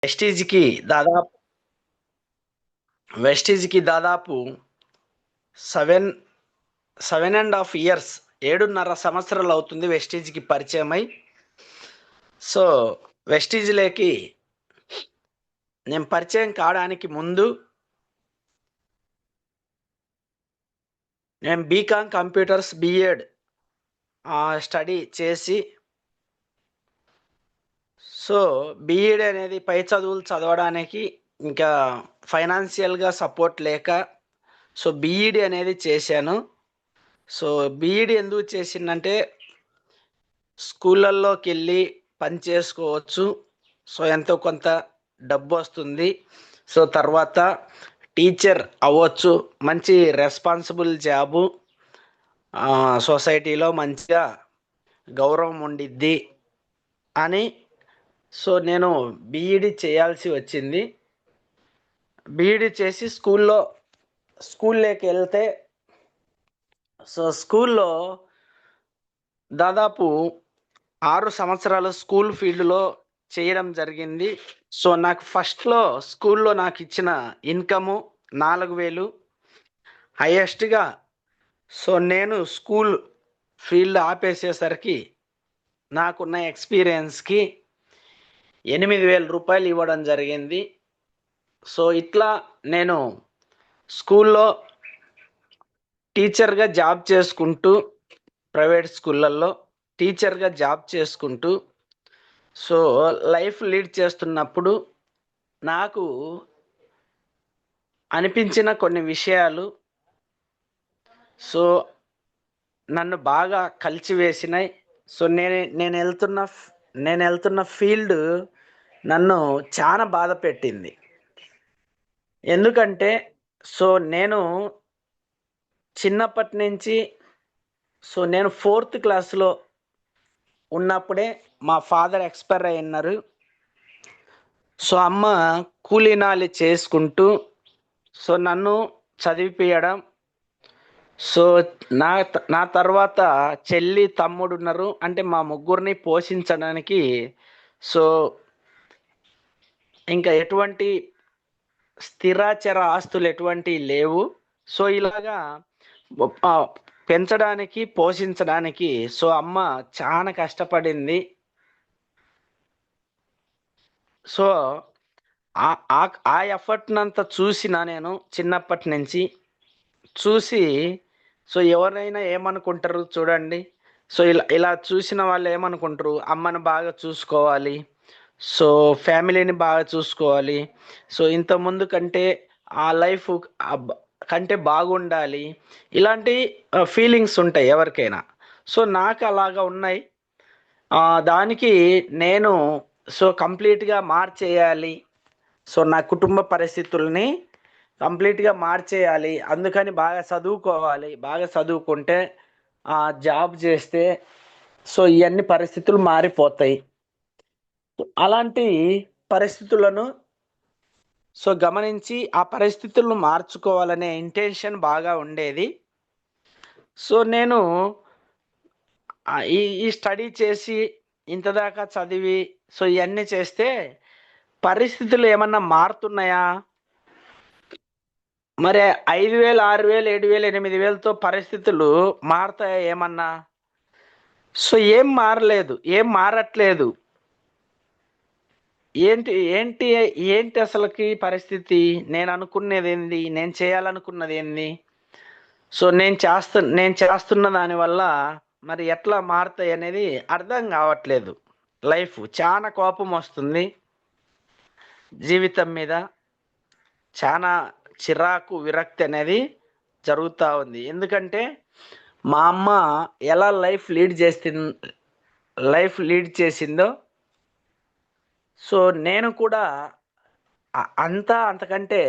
వెస్టీజ్‌కి దాదాపు వెస్టీజ్‌కి దాదాపు 7, 7½ ఇయర్స్ 7.5 సంవత్సరాలు అవుతుంది వెస్టీజ్‌కి పరిచయమై. సో, వెస్టీజ్‌లోకి నేను పరిచయం కావడానికి ముందు నేను బీకామ్ కంప్యూటర్స్ బీఎడ్ స్టడీ చేసి, సో, బీఈడీ అనేది పై చదువులు చదవడానికి ఇంకా ఫైనాన్షియల్‌గా సపోర్ట్ లేక, సో, బీఈడీ అనేది చేశాను. సో, బీఈడీ ఎందుకు చేసిందంటే స్కూళ్ళల్లోకెళ్ళి పని చేసుకోవచ్చు. సో, ఎంతో కొంత డబ్బొస్తుంది. సో, తర్వాత టీచర్ అవ్వచ్చు. మంచి రెస్పాన్సిబుల్ జాబు. సొసైటీలో మంచిగా గౌరవం ఉండిద్ది అని, సో, నేను బీఈడీ చేయాల్సి వచ్చింది. బీఈడీ చేసి స్కూల్లోకి వెళ్తే, సో, స్కూల్లో దాదాపు 6 సంవత్సరాలు స్కూల్ ఫీల్డ్‌లో చేయడం జరిగింది. సో, నాకు ఫస్ట్‌లో స్కూల్‌లో నాకిచ్చిన ఇన్‌కము 4,000. హైయెస్ట్‌గా, సో, నేను స్కూల్ ఫీల్డ్ ఆపేసేసరికి నాకున్న ఎక్స్‌పీరియన్స్‌కి రూ. 8,000 ఇవ్వడం జరిగింది. సో, ఇట్లా నేను స్కూల్‌లో టీచర్‌గా జాబ్ చేసుకుంటూ, ప్రైవేట్ స్కూళ్ళల్లో టీచర్‌గా జాబ్ చేసుకుంటూ, సో, లైఫ్ లీడ్ చేస్తున్నప్పుడు నాకు అనిపించిన కొన్ని విషయాలు, సో, నన్ను బాగా కలిచివేసినాయి. సో, నేనెళ్తున్న ఫీల్డ్ నన్ను చాలా బాధ పెట్టింది. ఎందుకంటే, సో, నేను చిన్నప్పటి నుంచి, సో, నేను 4థ్ క్లాస్‌లో ఉన్నప్పుడే మా ఫాదర్ ఎక్స్‌పైర్ అయ్యున్నారు. సో, అమ్మ కూలీనాలి చేసుకుంటూ, సో, నన్ను చదివిపియడం. సో, నా తర్వాత చెల్లి, తమ్ముడున్నారు. అంటే మా ముగ్గురిని పోషించడానికి, సో, ఇంకా ఎటువంటి స్థిరాచర ఆస్తులు ఎటువంటివి లేవు. సో, ఇలాగా ఆహ్, పెంచడానికి, పోషించడానికి, సో, అమ్మ చాలా కష్టపడింది. సో, ఆహ్, ఆక్ ఆ ఎఫర్ట్‌నంతా చూసిన నేను చిన్నప్పటి నుంచి చూసి, సో, ఎవరైనా ఏమనుకుంటారు చూడండి. సో, ఇలా ఇలా చూసిన వాళ్ళు ఏమనుకుంటారు, అమ్మని బాగా చూసుకోవాలి. సో, ఫ్యామిలీని బాగా చూసుకోవాలి. సో, ఇంతకుముందు కంటే ఆ లైఫ్ అబ్ కంటే బాగుండాలి. ఇలాంటి ఫీలింగ్స్ ఉంటాయి ఎవరికైనా. సో, నాకు అలాగా ఉన్నాయి. దానికి నేను, సో, కంప్లీట్‌గా మార్చేయాలి. సో, నా కుటుంబ పరిస్థితుల్ని కంప్లీట్‌గా మార్చేయాలి. అందుకని బాగా చదువుకోవాలి. బాగా చదువుకుంటే జాబ్ చేస్తే, సో, ఇయన్నీ పరిస్థితులు మారిపోతాయి. అలాంటి పరిస్థితులను, సో, గమనించి ఆ పరిస్థితులను మార్చుకోవాలనే ఇంటెన్షన్ బాగా ఉండేది. సో, నేను ఈ స్టడీ చేసి ఇంత దాకా చదివి, సో, ఇయన్నీ చేస్తే పరిస్థితులు ఏమన్నా మారుతున్నాయా? మరి 5,000, 6,000, 7,000, 8,000తో పరిస్థితులు మారతాయా ఏమన్నా? సో, ఏం మారలేదు. ఏం మారట్లేదు. ఏంటి ఏంటి ఏంటి అసలకి పరిస్థితి? నేననుకునేదేంది? నేను చేయాలనుకున్నదేంది? సో, నేను చేస్తున్న దాని వల్ల మరి ఎట్లా మారతాయనేది అర్థం గావట్లేదు. లైఫ్ చానా కోపమొస్తుంది జీవితం మీద. చానా చిరాకు, విరక్తి అనేది జరుగుతా ఉంది. ఎందుకంటే, మా అమ్మ ఎలా లైఫ్ లీడ్ చేసిందో, సో, నేను కూడా అంతకంటే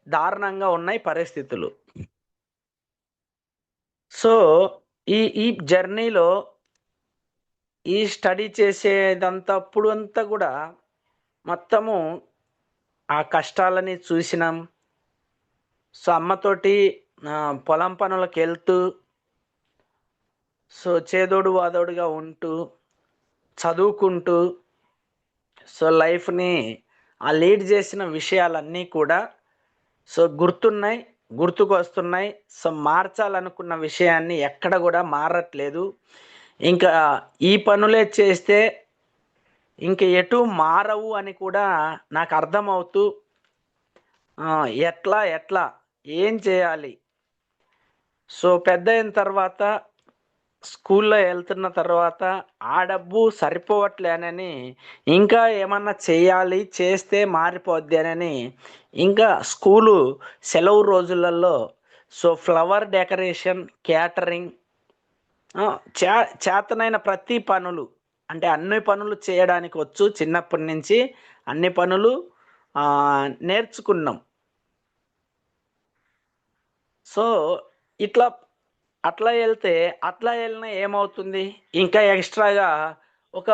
దారుణంగా ఉన్నాయి పరిస్థితులు. సో, ఈ జర్నీలో ఈ స్టడీ చేసేదంతా అప్పుడంతా గూడా మొత్తము ఆ కష్టాలని చూసినాం. సో, అమ్మతోటి పొలం పనులకెళ్తూ, సో, చేదోడు వాదోడుగా ఉంటూ, చదువుకుంటూ, సో, లైఫ్‌ని ఆ లీడ్ చేసిన విషయాలన్నీ కూడా సో గుర్తున్నాయి, గుర్తుకొస్తున్నాయి. సో మార్చాలనుకున్న విషయాన్ని ఎక్కడ కూడా మారట్లేదు. ఇంకా ఈ పనులే చేస్తే ఇంక ఎటు మారవు అని కూడా నాకు అర్థమవుతూ ఎట్లా ఎట్లా ఏం చేయాలి. సో పెద్ద అయిన తర్వాత స్కూల్లో వెళ్తున్న తర్వాత ఆ డబ్బు సరిపోవట్లేనని ఇంకా ఏమన్నా చేయాలి, చేస్తే మారిపోద్ది అని ఇంకా స్కూలు సెలవు రోజులలో సో ఫ్లవర్ డెకరేషన్, క్యాటరింగ్, చేతనైన ప్రతి పనులు అంటే అన్ని పనులు చేయడానికి వచ్చు. చిన్నప్పటి నుంచి అన్ని పనులు నేర్చుకున్నాం. సో ఇట్లా అట్లా వెళ్తే అట్లా వెళ్ళినా ఏమవుతుంది, ఇంకా ఎక్స్ట్రాగా ఒక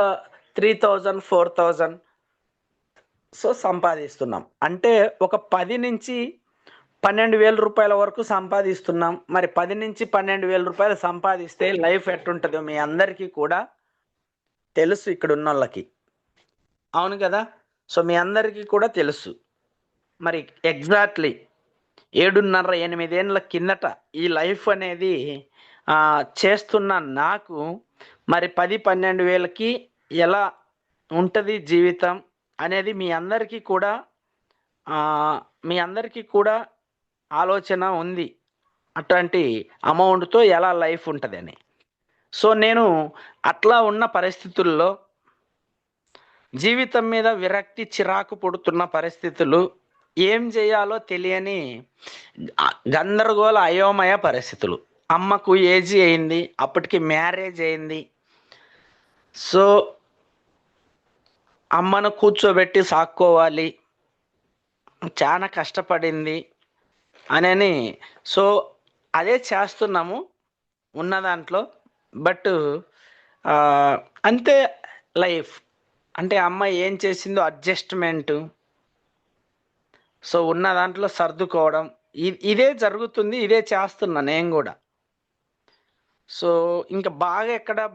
3000 4000 సో సంపాదిస్తున్నాం. అంటే ఒక 10 నుంచి 12,000 వరకు సంపాదిస్తున్నాం. మరి 10 నుంచి 12,000 సంపాదిస్తే లైఫ్ ఎట్టుంటుందో మీ అందరికీ కూడా తెలుసు, ఇక్కడ ఉన్న వాళ్ళకి. అవును కదా. సో మీ అందరికీ కూడా తెలుసు. మరి ఎగ్జాక్ట్లీ 7.5 8 ఏళ్ళ కిందట ఈ లైఫ్ అనేది చేస్తున్న నాకు మరి 10 12 వేలకి ఎలా ఉంటుంది జీవితం అనేది మీ అందరికీ కూడా ఆలోచన ఉంది. అటువంటి అమౌంట్తో ఎలా లైఫ్ ఉంటుందని. సో నేను అట్లా ఉన్న పరిస్థితుల్లో జీవితం మీద విరక్తి, చిరాకు పుడుతున్న పరిస్థితులు, ఏం చేయాలో తెలియని గందరగోళ అయోమయ పరిస్థితులు. అమ్మకు ఏజీ అయింది, అప్పటికి మ్యారేజ్ అయింది. సో అమ్మను కూర్చోబెట్టి సాక్కోవాలి, చాలా కష్టపడింది అని. సో అదే చేస్తున్నాము ఉన్న దాంట్లో. బట్ అంతే లైఫ్. అంటే అమ్మ ఏం చేసిందో అడ్జస్ట్మెంటు. సో ఉన్న దాంట్లో సర్దుకోవడం, ఇదే జరుగుతుంది, ఇదే చేస్తున్నా నేను కూడా. సో ఇంకా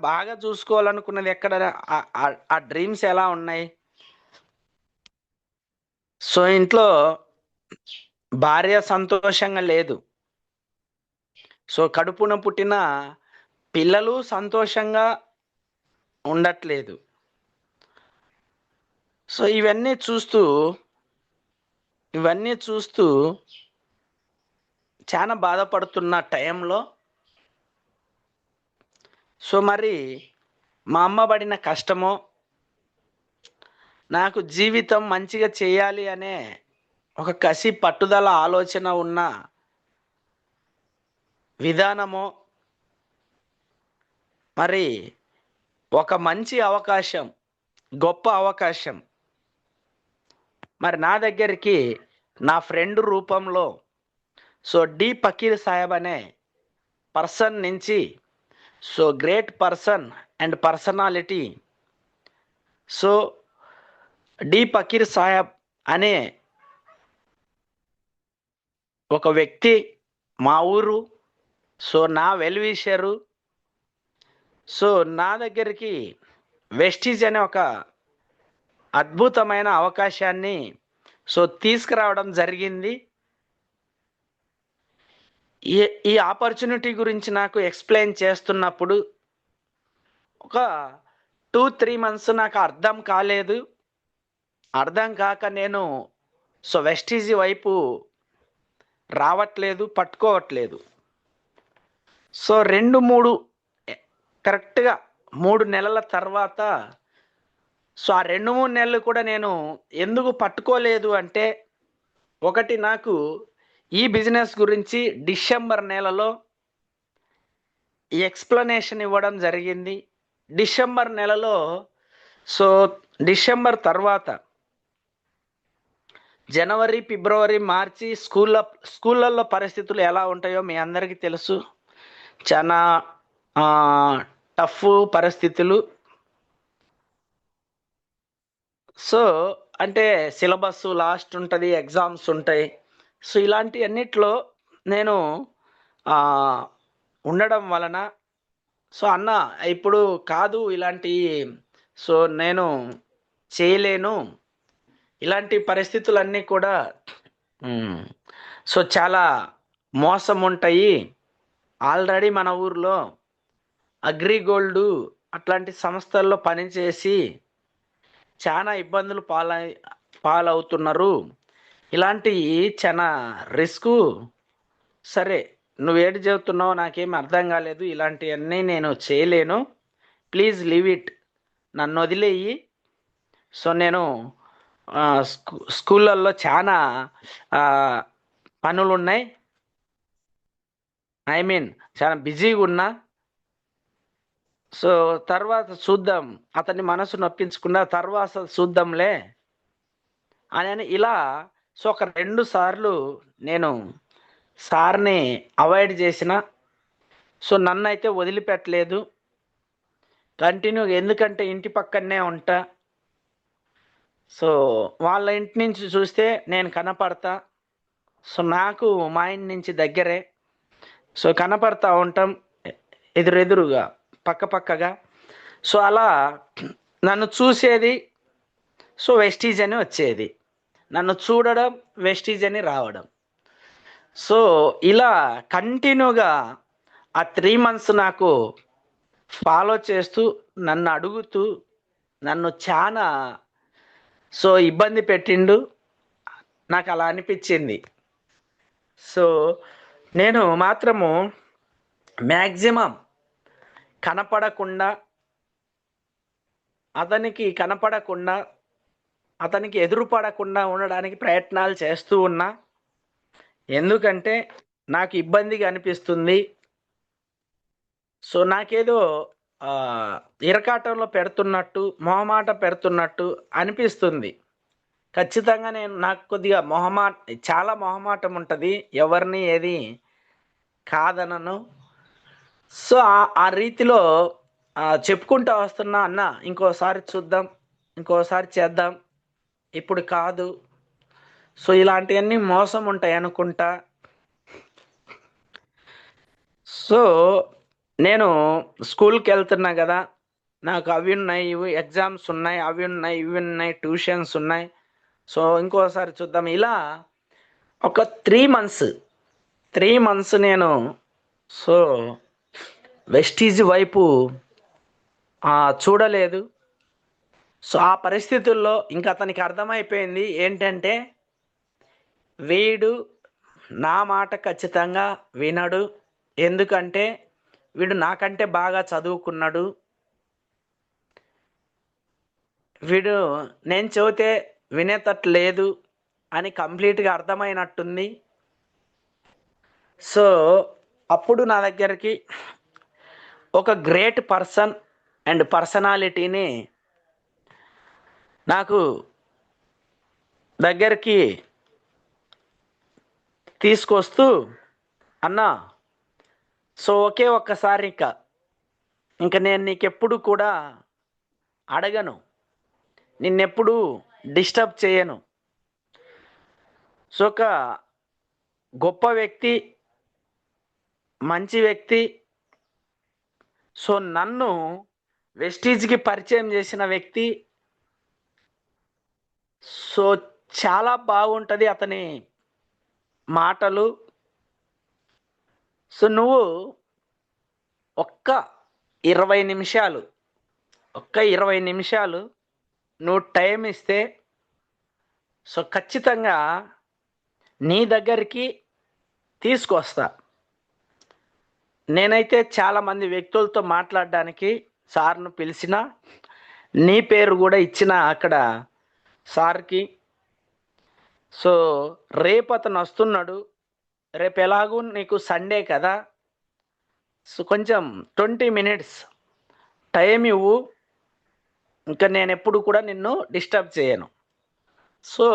బాగా చూసుకోవాలనుకున్నది ఎక్కడ, ఆ డ్రీమ్స్ ఎలా ఉన్నాయి. సో ఇంట్లో భార్య సంతోషంగా లేదు. సో కడుపున పుట్టిన పిల్లలు సంతోషంగా ఉండట్లేదు. సో ఇవన్నీ చూస్తూ చాలా బాధపడుతున్న టైంలో సో మరి మా అమ్మ పడిన కష్టమో, నాకు జీవితం మంచిగా చేయాలి అనే ఒక కసి, పట్టుదల, ఆలోచన ఉన్న విధానమో, మరి ఒక మంచి అవకాశం, గొప్ప అవకాశం మరి నా దగ్గరికి నా ఫ్రెండ్ రూపంలో సో డి ఫకీర్ సాహెబ్ అనే పర్సన్ నుంచి, so great person and personality, so the Fakir Sahib అనే ఒక వ్యక్తి మా ఊరు, సో నా వెల్విషరు, సో నా దగ్గరికి వెస్టీజ్ అనే ఒక అద్భుతమైన అవకాశాన్ని సో తీసుకురావడం జరిగింది. ఈ ఆపర్చునిటీ గురించి నాకు ఎక్స్ప్లెయిన్ చేస్తున్నప్పుడు ఒక 2-3 మంత్స్ నాకు అర్థం కాలేదు. అర్థం కాక నేను సో వెస్టీజీ వైపు రావట్లేదు, పట్టుకోవట్లేదు. సో 2-3 కరెక్ట్గా 3 నెలల తర్వాత సో ఆ 2-3 నెలలు కూడా నేను ఎందుకు పట్టుకోలేదు అంటే, ఒకటి నాకు ఈ బిజినెస్ గురించి డిసెంబర్ నెలలో ఈ ఎక్స్ప్లెనేషన్ ఇవ్వడం జరిగింది. డిసెంబర్ నెలలో సో డిసెంబర్ తర్వాత జనవరి, ఫిబ్రవరి, మార్చి స్కూళ్ళల్లో పరిస్థితులు ఎలా ఉంటాయో మీ అందరికీ తెలుసు. చాలా టఫ్ పరిస్థితులు. సో అంటే సిలబస్ లాస్ట్ ఉంటుంది, ఎగ్జామ్స్ ఉంటాయి. సో ఇలాంటి అన్నిట్లో నేను ఉండడం వలన సో అన్న ఇప్పుడు కాదు ఇలాంటి, సో నేను చేయలేను, ఇలాంటి పరిస్థితులన్నీ కూడా సో చాలా మోసం ఉంటాయి. ఆల్రెడీ మన ఊర్లో అగ్రిగోల్డ్ అట్లాంటి సంస్థల్లో పనిచేసి చాలా ఇబ్బందులు పాలవుతున్నారు. ఇలాంటి చాలా రిస్క్. సరే, నువ్వేంటి చెబుతున్నావు నాకేం అర్థం కాలేదు, ఇలాంటివన్నీ నేను చేయలేను, ప్లీజ్ లీవ్ ఇట్, నన్ను వదిలేయి. సో నేను స్కూళ్ళల్లో చాలా పనులు ఉన్నాయి, చాలా బిజీగా ఉన్నా. సో తర్వాత చూద్దాం, అతని మనసు నొప్పించుకున్న తర్వాత చూద్దాంలే అని ఇలా. సో ఒక 2 సార్లు నేను సార్ని అవాయిడ్ చేసిన. సో నన్ను అయితే వదిలిపెట్టలేదు కంటిన్యూగా, ఎందుకంటే ఇంటి పక్కనే ఉంటా. సో వాళ్ళ ఇంటి నుంచి చూస్తే నేను కనపడతా. సో నాకు మా ఇంటి నుంచి దగ్గరే. సో కనపడతా ఉంటాం ఎదురెదురుగా, పక్కగా. సో అలా నన్ను చూసేది, సో వెస్టీజ్ అని వచ్చేది, నన్ను చూడడం వెస్టీజ్ అని రావడం. సో ఇలా కంటిన్యూగా ఆ 3 months నాకు ఫాలో చేస్తూ, నన్ను అడుగుతూ, నన్ను చాలా ఇబ్బంది పెట్టిండు. నాకు అలా అనిపించింది. సో నేను మాత్రము మ్యాక్సిమం అతనికి ఎదురుపడకుండా ఉండడానికి ప్రయత్నాలు చేస్తూ ఉన్నా. ఎందుకంటే నాకు ఇబ్బందిగా అనిపిస్తుంది. సో నాకేదో ఇరకాటంలో పెడుతున్నట్టు, మొహమాట పెడుతున్నట్టు అనిపిస్తుంది. ఖచ్చితంగా నాకు కొద్దిగా చాలా మొహమాటం ఉంటుంది, ఎవరిని ఏది కాదనను. సో ఆ రీతిలో చెప్పుకుంటూ వస్తున్నా, అన్న ఇంకోసారి చూద్దాం, ఇంకోసారి చేద్దాం, ఇప్పుడు కాదు. సో ఇలాంటివన్నీ మోసం ఉంటాయి అనుకుంటా. సో నేను స్కూల్కి వెళ్తున్నా కదా, నాకు అవి ఉన్నాయి, ఇవి ఎగ్జామ్స్ ఉన్నాయి, అవి ఉన్నాయి, ఇవి ఉన్నాయి, ట్యూషన్స్ ఉన్నాయి. సో ఇంకోసారి చూద్దాం. ఇలా ఒక 3 months నేను సో వెస్టీజ్ వైపు చూడలేదు. సో ఆ పరిస్థితుల్లో ఇంకా అతనికి అర్థమైపోయింది ఏంటంటే, వీడు నా మాట ఖచ్చితంగా వినడు, ఎందుకంటే వీడు నాకంటే బాగా చదువుకున్నాడు, వీడు నేను చెబితే వినేటట్టు లేదు అని కంప్లీట్గా అర్థమైనట్టుంది. సో అప్పుడు నా దగ్గరికి ఒక గ్రేట్ పర్సన్ అండ్ పర్సనాలిటీని నాకు దగ్గరికి తీసుకొస్తూ, అన్నా సో ఒకే ఒక్కసారి ఇంకా నేను నీకెప్పుడు కూడా అడగను, నిన్నెప్పుడు డిస్టర్బ్ చేయను. సో ఒక గొప్ప వ్యక్తి, మంచి వ్యక్తి, సో నన్ను వెస్టీజ్కి పరిచయం చేసిన వ్యక్తి. సో చాలా బాగుంటుంది అతని మాటలు. సో నువ్వు ఒక్క 20 నిమిషాలు నువ్వు టైం ఇస్తే, సో ఖచ్చితంగా నీ దగ్గరికి తీసుకొస్తా. నేనైతే చాలామంది వ్యక్తులతో మాట్లాడడానికి సార్ను పిలిచిన, నీ పేరు కూడా ఇచ్చిన అక్కడ సార్కి. సో రేపు అతను వస్తున్నాడు, రేపు ఎలాగూ నీకు సండే కదా, సో కొంచెం 20 minutes టైం ఇవ్వు, ఇంకా నేను ఎప్పుడు కూడా నిన్ను డిస్టర్బ్ చేయను. సో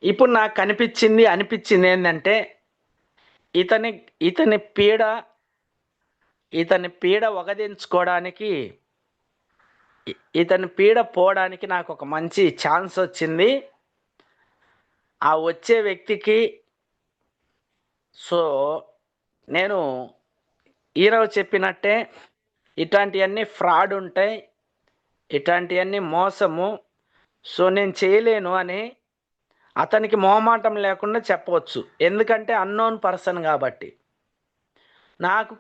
ఇప్పుడు నాకు అనిపించింది ఏంటంటే, ఇతని పీడ వగదించుకోవడానికి, ఇతని పీడ పోవడానికి నాకు ఒక మంచి ఛాన్స్ వచ్చింది. ఆ వచ్చే వ్యక్తికి సో నేను ఈరోజు చెప్పినట్టే ఇట్లాంటివన్నీ ఫ్రాడ్ ఉంటాయి, ఇట్లాంటివన్నీ మోసము. సో నేను చేయలేను అని అతనికి మొహమాటం లేకుండా చెప్పవచ్చు. ఎందుకంటే అన్నోన్ పర్సన్ కాబట్టి, నాకు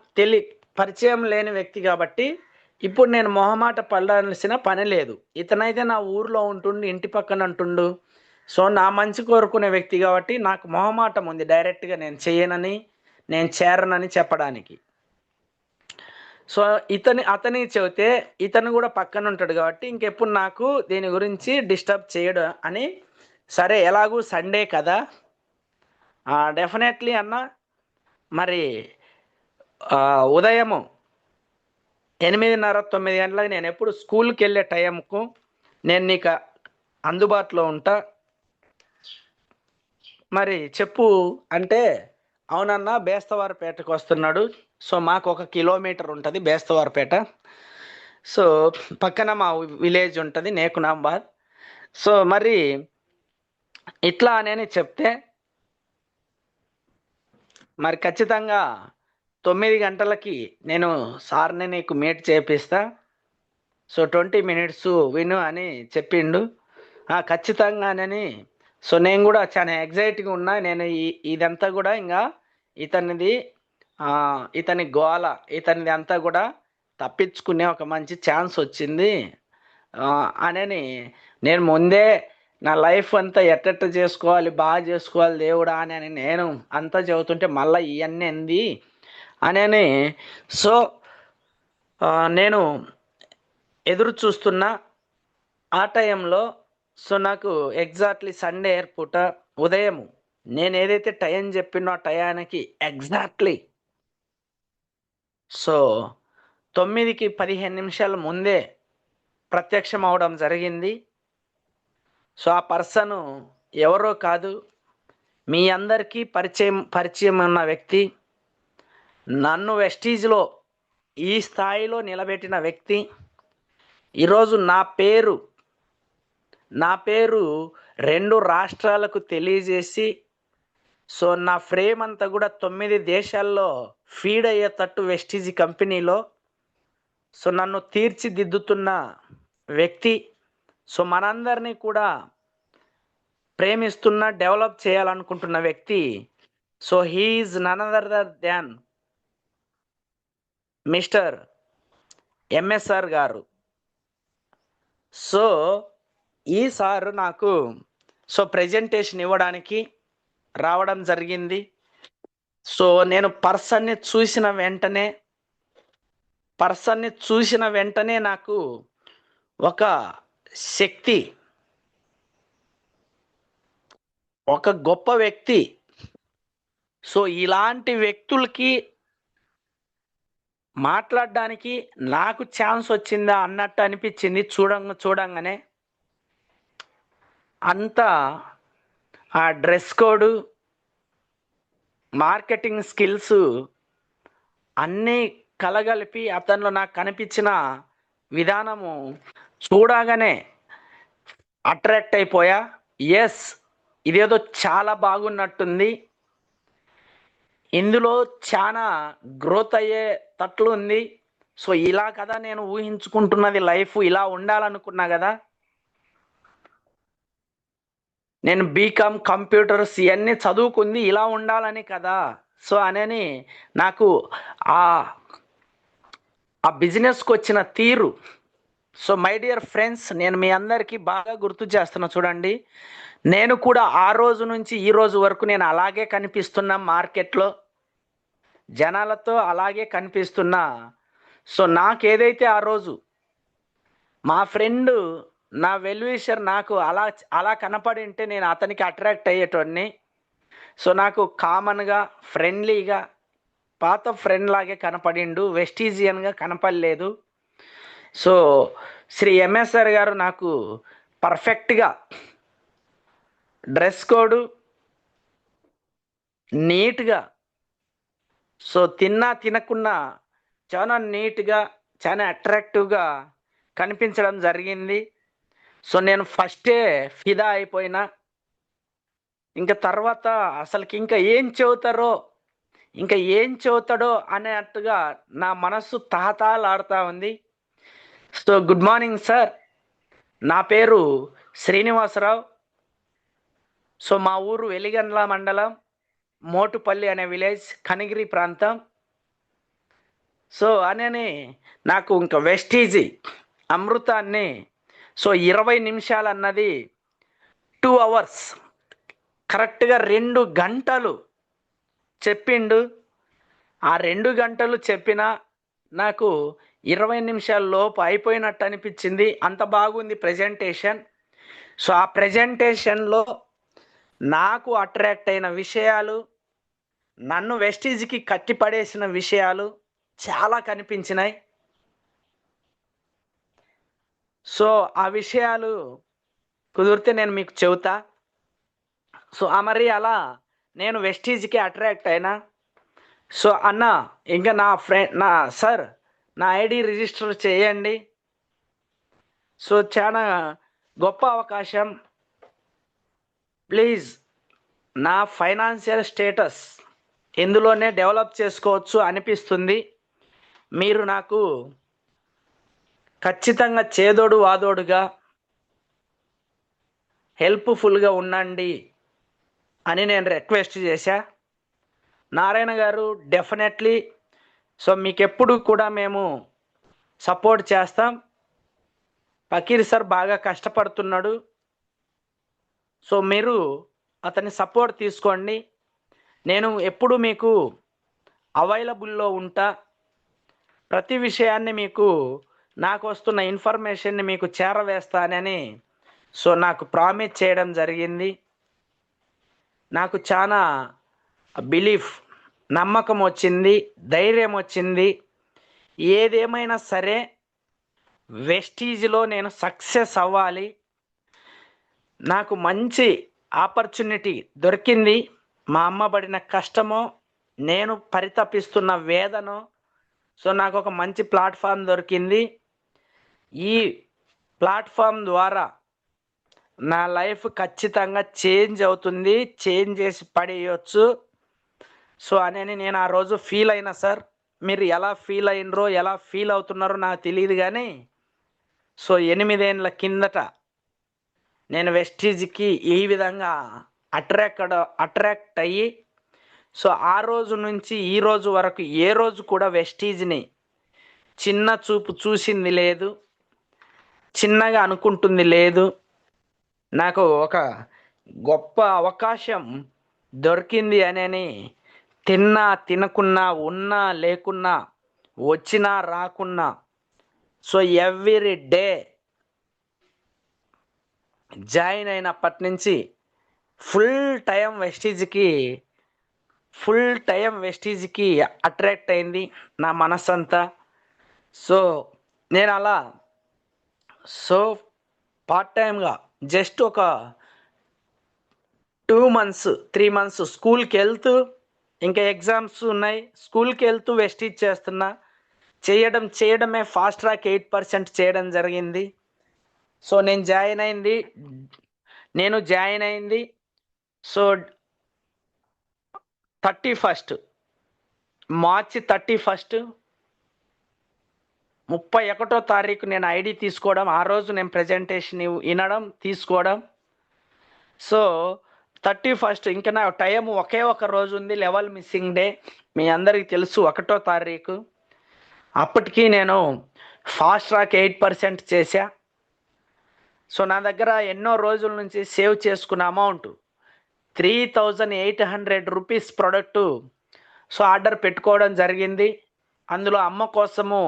పరిచయం లేని వ్యక్తి కాబట్టి ఇప్పుడు నేను మొహమాట పడాల్సిన పని లేదు. ఇతనైతే నా ఊర్లో ఉంటుండు, ఇంటి పక్కన ఉంటుండు. సో నా మంచి కోరుకునే వ్యక్తి కాబట్టి నాకు మొహమాటం ఉంది డైరెక్ట్గా నేను చేయనని, నేను చేరనని చెప్పడానికి. సో అతని చెబితే ఇతను కూడా పక్కన ఉంటాడు కాబట్టి ఇంకెప్పుడు నాకు దీని గురించి డిస్టర్బ్ చేయడు అని, సరే ఎలాగూ సండే కదా, డెఫినెట్లీ అన్న, మరి ఉదయము 8:30 9 గంటలకు నేను ఎప్పుడు స్కూల్కి వెళ్ళే టైంకు నేను నీకు అందుబాటులో ఉంటా, మరి చెప్పు అంటే, అవునన్నా బేస్తవారిపేటకు వస్తున్నాడు. సో మాకు 1 కిలోమీటర్ ఉంటుంది బేస్తవారిపేట. సో పక్కన మా విలేజ్ ఉంటుంది నేకునాబాద్. సో మరి ఇట్లా అని చెప్తే, మరి ఖచ్చితంగా 9 గంటలకి నేను సార్ని నీకు మీట్ చేపిస్తా, సో 20 మినిట్స్ విను అని చెప్పిండు. ఖచ్చితంగానని. సో నేను కూడా చాలా ఎగ్జైట్గా ఉన్నా. నేను ఇదంతా కూడా ఇంకా ఇతని గోల, ఇతనిది అంతా కూడా తప్పించుకునే ఒక మంచి ఛాన్స్ వచ్చింది అని నేను ముందే నా లైఫ్ అంతా ఎట్టెట్ట చేసుకోవాలి, బాగా చేసుకోవాలి దేవుడా అని నేను అంతా చెబుతుంటే మళ్ళీ ఇవన్నీ ఎంది అని. సో నేను ఎదురు చూస్తున్నా ఆ టైంలో. సో నాకు ఎగ్జాక్ట్లీ సండే పూట ఉదయం నేను ఏదైతే టైం చెప్పినో ఆ టయానికి ఎగ్జాక్ట్లీ సో 9కి 15 నిమిషాల ముందే ప్రత్యక్షం అవడం జరిగింది. సో ఆ పర్సన్ ఎవరో కాదు, మీ అందరికీ పరిచయం ఉన్న వ్యక్తి, నన్ను వెస్టీజ్లో ఈ స్థాయిలో నిలబెట్టిన వ్యక్తి. ఈరోజు నా పేరు 2 రాష్ట్రాలకు తెలియజేసి, సో నా ఫ్రేమ్ అంతా కూడా 9 దేశాల్లో ఫీడ్ అయ్యేటట్టు వెస్టీజ్ కంపెనీలో సో నన్ను తీర్చిదిద్దుతున్న వ్యక్తి. సో మనందరినీ కూడా ప్రేమిస్తున్న, డెవలప్ చేయాలనుకుంటున్న వ్యక్తి. So he's none other than mister MSR గారు. సో ఈ సారు నాకు ప్రెజెంటేషన్ ఇవ్వడానికి రావడం జరిగింది. సో నేను పర్సన్ని చూసిన వెంటనే నాకు ఒక శక్తి, ఒక గొప్ప వ్యక్తి, సో ఇలాంటి వ్యక్తులకి మాట్లాడడానికి నాకు ఛాన్స్ వచ్చిందా అన్నట్టు అనిపించింది చూడంగానే. అంతా ఆ డ్రెస్ కోడ్, మార్కెటింగ్ స్కిల్స్ అన్నీ కలగలిపి అతనిలో నాకు కనిపించిన విధానము చూడగానే అట్రాక్ట్ అయిపోయా. ఎస్, ఇదేదో చాలా బాగున్నట్టుంది, ఇందులో చాలా గ్రోత్ అయ్యేటట్లు ఉంది. సో ఇలా కదా నేను ఊహించుకుంటున్నది, లైఫ్ ఇలా ఉండాలనుకున్నా కదా నేను. బీకామ్ కంప్యూటర్స్ ఇవన్నీ చదువుకుంది ఇలా ఉండాలని కదా. సో అని నాకు ఆ బిజినెస్కి వచ్చిన తీరు. సో మై డియర్ ఫ్రెండ్స్, నేను మీ అందరికీ బాగా గుర్తు చేస్తున్నా చూడండి. నేను కూడా ఆ రోజు నుంచి ఈ రోజు వరకు నేను అలాగే కనిపిస్తున్నా, మార్కెట్లో జనాలతో అలాగే కనిపిస్తున్నా. సో నాకేదైతే ఆ రోజు మా ఫ్రెండ్, నా వెల్విషర్ నాకు అలా కనపడి ఉంటే నేను అతనికి అట్రాక్ట్ అయ్యేటోడిని. సో నాకు కామన్గా, ఫ్రెండ్లీగా, పాత ఫ్రెండ్ లాగే కనపడిండు, వెస్టీజియన్గా కనపడలేదు. సో శ్రీ ఎంఎస్ఆర్ గారు నాకు పర్ఫెక్ట్గా డ్రెస్ కోడ్, నీట్గా, సో తినకున్నా చాలా నీట్గా, చాలా అట్రాక్టివ్గా కనిపించడం జరిగింది. సో నేను ఫస్టే ఫిదా అయిపోయినా. ఇంకా తర్వాత అసలుకి ఇంకా ఏం చెబుతాడో అనేట్టుగా నా మనస్సు తహతహలాడుతూ ఉంది. సో గుడ్ మార్నింగ్ సార్, నా పేరు శ్రీనివాసరావు. సో మా ఊరు వెలిగండ్ల మండలం, మోటుపల్లి అనే విలేజ్, కనిగిరి ప్రాంతం. సో అనని నాకు ఇంకా వెస్టీజీ అమృతాన్ని, సో 20 నిమిషాలు అన్నది 2 అవర్స్, కరెక్ట్గా 2 గంటలు చెప్పిండు. ఆ 2 గంటలు చెప్పిన నాకు 20 నిమిషాల లోపు అయిపోయినట్టు అనిపించింది. అంత బాగుంది ప్రజెంటేషన్. సో ఆ ప్రజెంటేషన్లో నాకు అట్రాక్ట్ అయిన విషయాలు, నన్ను వెస్టీజ్కి కట్టిపడేసిన విషయాలు చాలా కనిపించినాయి. సో ఆ విషయాలు కుదిరితే నేను మీకు చెబుతా. సో మరి అలా నేను వెస్టీజ్కి అట్రాక్ట్ అయినా. సో అన్న, ఇంకా నా సార్ నా ఐడి రిజిస్టర్ చేయండి. సో చాలా గొప్ప అవకాశం. ప్లీజ్, నా ఫైనాన్షియల్ స్టేటస్ ఇందులోనే డెవలప్ చేసుకోవచ్చు అనిపిస్తుంది. మీరు నాకు ఖచ్చితంగా చేదోడు వాదోడుగా హెల్ప్ఫుల్గా ఉండండి అని నేను రిక్వెస్ట్ చేశా. నారాయణ గారు డెఫినెట్లీ, సో మీకు ఎప్పుడు కూడా మేము సపోర్ట్ చేస్తాం. ఫకీర్ సార్ బాగా కష్టపడుతున్నాడు, సో మీరు అతని సపోర్ట్ తీసుకోండి. నేను ఎప్పుడు మీకు అవైలబుల్లో ఉంటా. ప్రతి విషయాన్ని మీకు, నాకు వస్తున్న ఇన్ఫర్మేషన్ని మీకు చేరవేస్తానని సో నాకు ప్రామిస్ చేయడం జరిగింది. నాకు చాలా బిలీఫ్, నమ్మకం వచ్చింది, ధైర్యం వచ్చింది. ఏదేమైనా సరే వెస్టీజ్లో నేను సక్సెస్ అవ్వాలి. నాకు మంచి ఆపర్చునిటీ దొరికింది. మా అమ్మ పడిన కష్టమో, నేను పరితపిస్తున్న వేదనో, సో నాకు ఒక మంచి ప్లాట్ఫామ్ దొరికింది. ఈ ప్లాట్ఫామ్ ద్వారా నా లైఫ్ ఖచ్చితంగా చేంజ్ అవుతుంది, చేంజ్ చేసి పడేయచ్చు. సో అని నేను ఆ రోజు ఫీల్ అయినా సార్. మీరు ఎలా ఫీల్ అయినరో, ఎలా ఫీల్ అవుతున్నారో నాకు తెలియదు, కానీ సో 8 ఏళ్ళ కిందట నేను వెస్టీజ్కి ఈ విధంగా అట్రాక్ట్ అయ్యి, సో ఆ రోజు నుంచి ఈ రోజు వరకు ఏ రోజు కూడా వెస్టీజ్ని చిన్న చూపు చూసింది లేదు, చిన్నగా అనుకుంటుంది లేదు. నాకు ఒక గొప్ప అవకాశం దొరికింది అని తిన్నా తినకున్నా, ఉన్నా లేకున్నా, వచ్చినా రాకున్నా, సో ఎవ్రీ డే జాయిన్ అయినప్పటి నుంచి ఫుల్ టైం వెస్టీజ్కి అట్రాక్ట్ అయింది నా మనసంతా. సో నేను అలా సో పార్ట్ టైంగా జస్ట్ ఒక 2 మంత్స్ 3 మంత్స్ స్కూల్కి వెళ్తూ, ఇంకా ఎగ్జామ్స్ ఉన్నాయి, స్కూల్కి వెళ్తూ వెస్టీజ్ చేస్తున్నా. చేయడమే ఫాస్ట్ ట్రాక్ 8% చేయడం జరిగింది. సో నేను జాయిన్ అయింది సో 31 మార్చి 31వ తారీఖు నేను ఐడి తీసుకోవడం, ఆ రోజు నేను ప్రజెంటేషన్ వినడం, తీసుకోవడం. సో 31 ఇంకా నా టైం ఒకే ఒక రోజు ఉంది, లెవెల్ మిస్సింగ్ డే, మీ అందరికీ తెలుసు 1వ తారీఖు. అప్పటికి నేను ఫాస్ట్ ట్రాక్ 8% చేశా. సో నా దగ్గర ఎన్నో రోజుల నుంచి సేవ్ చేసుకున్న amount 3800 rupees product so order పెట్టుకోవడం జరిగింది. అందులో అమ్మ కోసము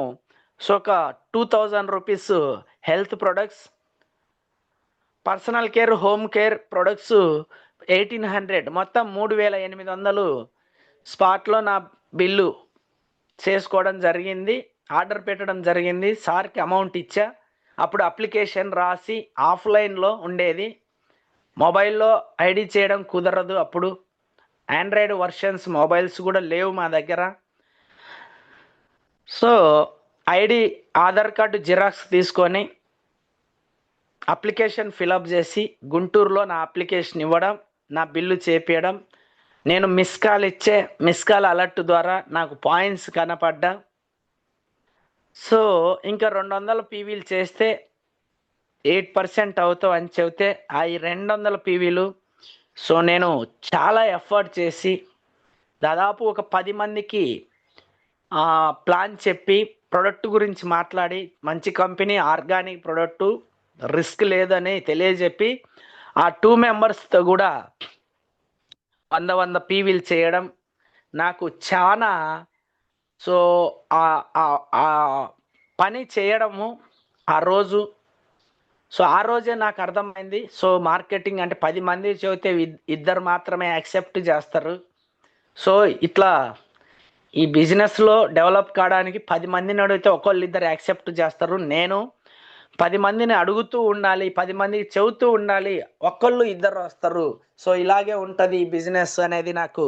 సో ఒక 2000 rupees health products, personal care, home care products 1800, మొత్తం 3800 స్పాట్లో నా బిల్లు చేసుకోవడం జరిగింది, ఆర్డర్ పెట్టడం జరిగింది. సార్కి అమౌంట్ ఇచ్చా. అప్పుడు అప్లికేషన్ రాసి ఆఫ్లైన్లో ఉండేది, మొబైల్లో ఐడి చేయడం కుదరదు. అప్పుడు ఆండ్రాయిడ్ వర్షన్స్ మొబైల్స్ కూడా లేవు మా దగ్గర. So ID, Aadhaar card xerox తీసుకొని అప్లికేషన్ ఫిలప్ చేసి గుంటూరులో నా అప్లికేషన్ ఇవ్వడం, నా బిల్లు చేపించడం. నేను మిస్ కాల్ అలర్ట్ ద్వారా నాకు పాయింట్స్ కనపడ్డా. సో ఇంకా 200 పీవీలు చేస్తే 8% అవుతావు అని చెబితే ఆ ఈ 200 పీవీలు సో నేను చాలా ఎఫర్ట్ చేసి దాదాపు ఒక 10 మందికి ప్లాన్ చెప్పి ప్రొడక్ట్ గురించి మాట్లాడి మంచి కంపెనీ ఆర్గానిక్ ప్రొడక్టు రిస్క్ లేదని తెలియజెప్పి ఆ 2 మెంబర్స్తో కూడా 100 పీవీలు చేయడం నాకు చాలా సో ఆ పని చేయడము ఆ రోజు సో ఆ రోజే నాకు అర్థమైంది సో మార్కెటింగ్ అంటే 10 మంది చెబితే ఇద్దరు మాత్రమే యాక్సెప్ట్ చేస్తారు సో ఇట్లా ఈ బిజినెస్లో డెవలప్ కావడానికి 10 మందిని అడిగితే ఒకళ్ళు ఇద్దరు యాక్సెప్ట్ చేస్తారు నేను 10 మందిని అడుగుతూ ఉండాలి 10 మందికి చెబుతూ ఉండాలి ఒకళ్ళు ఇద్దరు వస్తారు సో ఇలాగే ఉంటుంది ఈ బిజినెస్ అనేది నాకు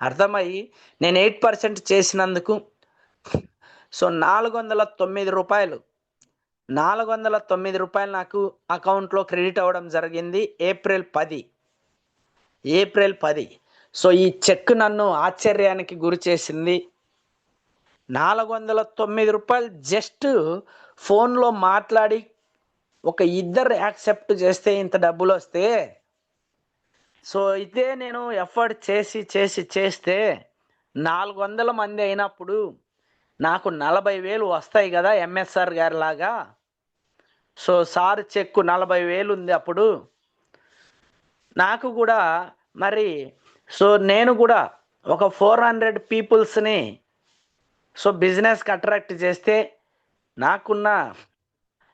అర్థమయ్యి నేను 8% చేసినందుకు సో 409 రూపాయలు 409 రూపాయలు నాకు అకౌంట్లో క్రెడిట్ అవ్వడం జరిగింది ఏప్రిల్ 10 సో ఈ చెక్ నన్ను ఆశ్చర్యానికి గురి చేసింది 409 రూపాయలు జస్ట్ ఫోన్లో మాట్లాడి ఒక ఇద్దరు యాక్సెప్ట్ చేస్తే ఇంత డబ్బులు వస్తే సో ఇదే నేను ఎఫర్ట్ చేస్తే 400 మంది అయినప్పుడు నాకు 40,000 వస్తాయి కదా ఎంఎస్ఆర్ గారి లాగా సో సార్ చెక్కు 40,000 ఉంది అప్పుడు నాకు కూడా మరి సో నేను కూడా ఒక 400 పీపుల్స్ని సో బిజినెస్కి అట్రాక్ట్ చేస్తే నాకున్న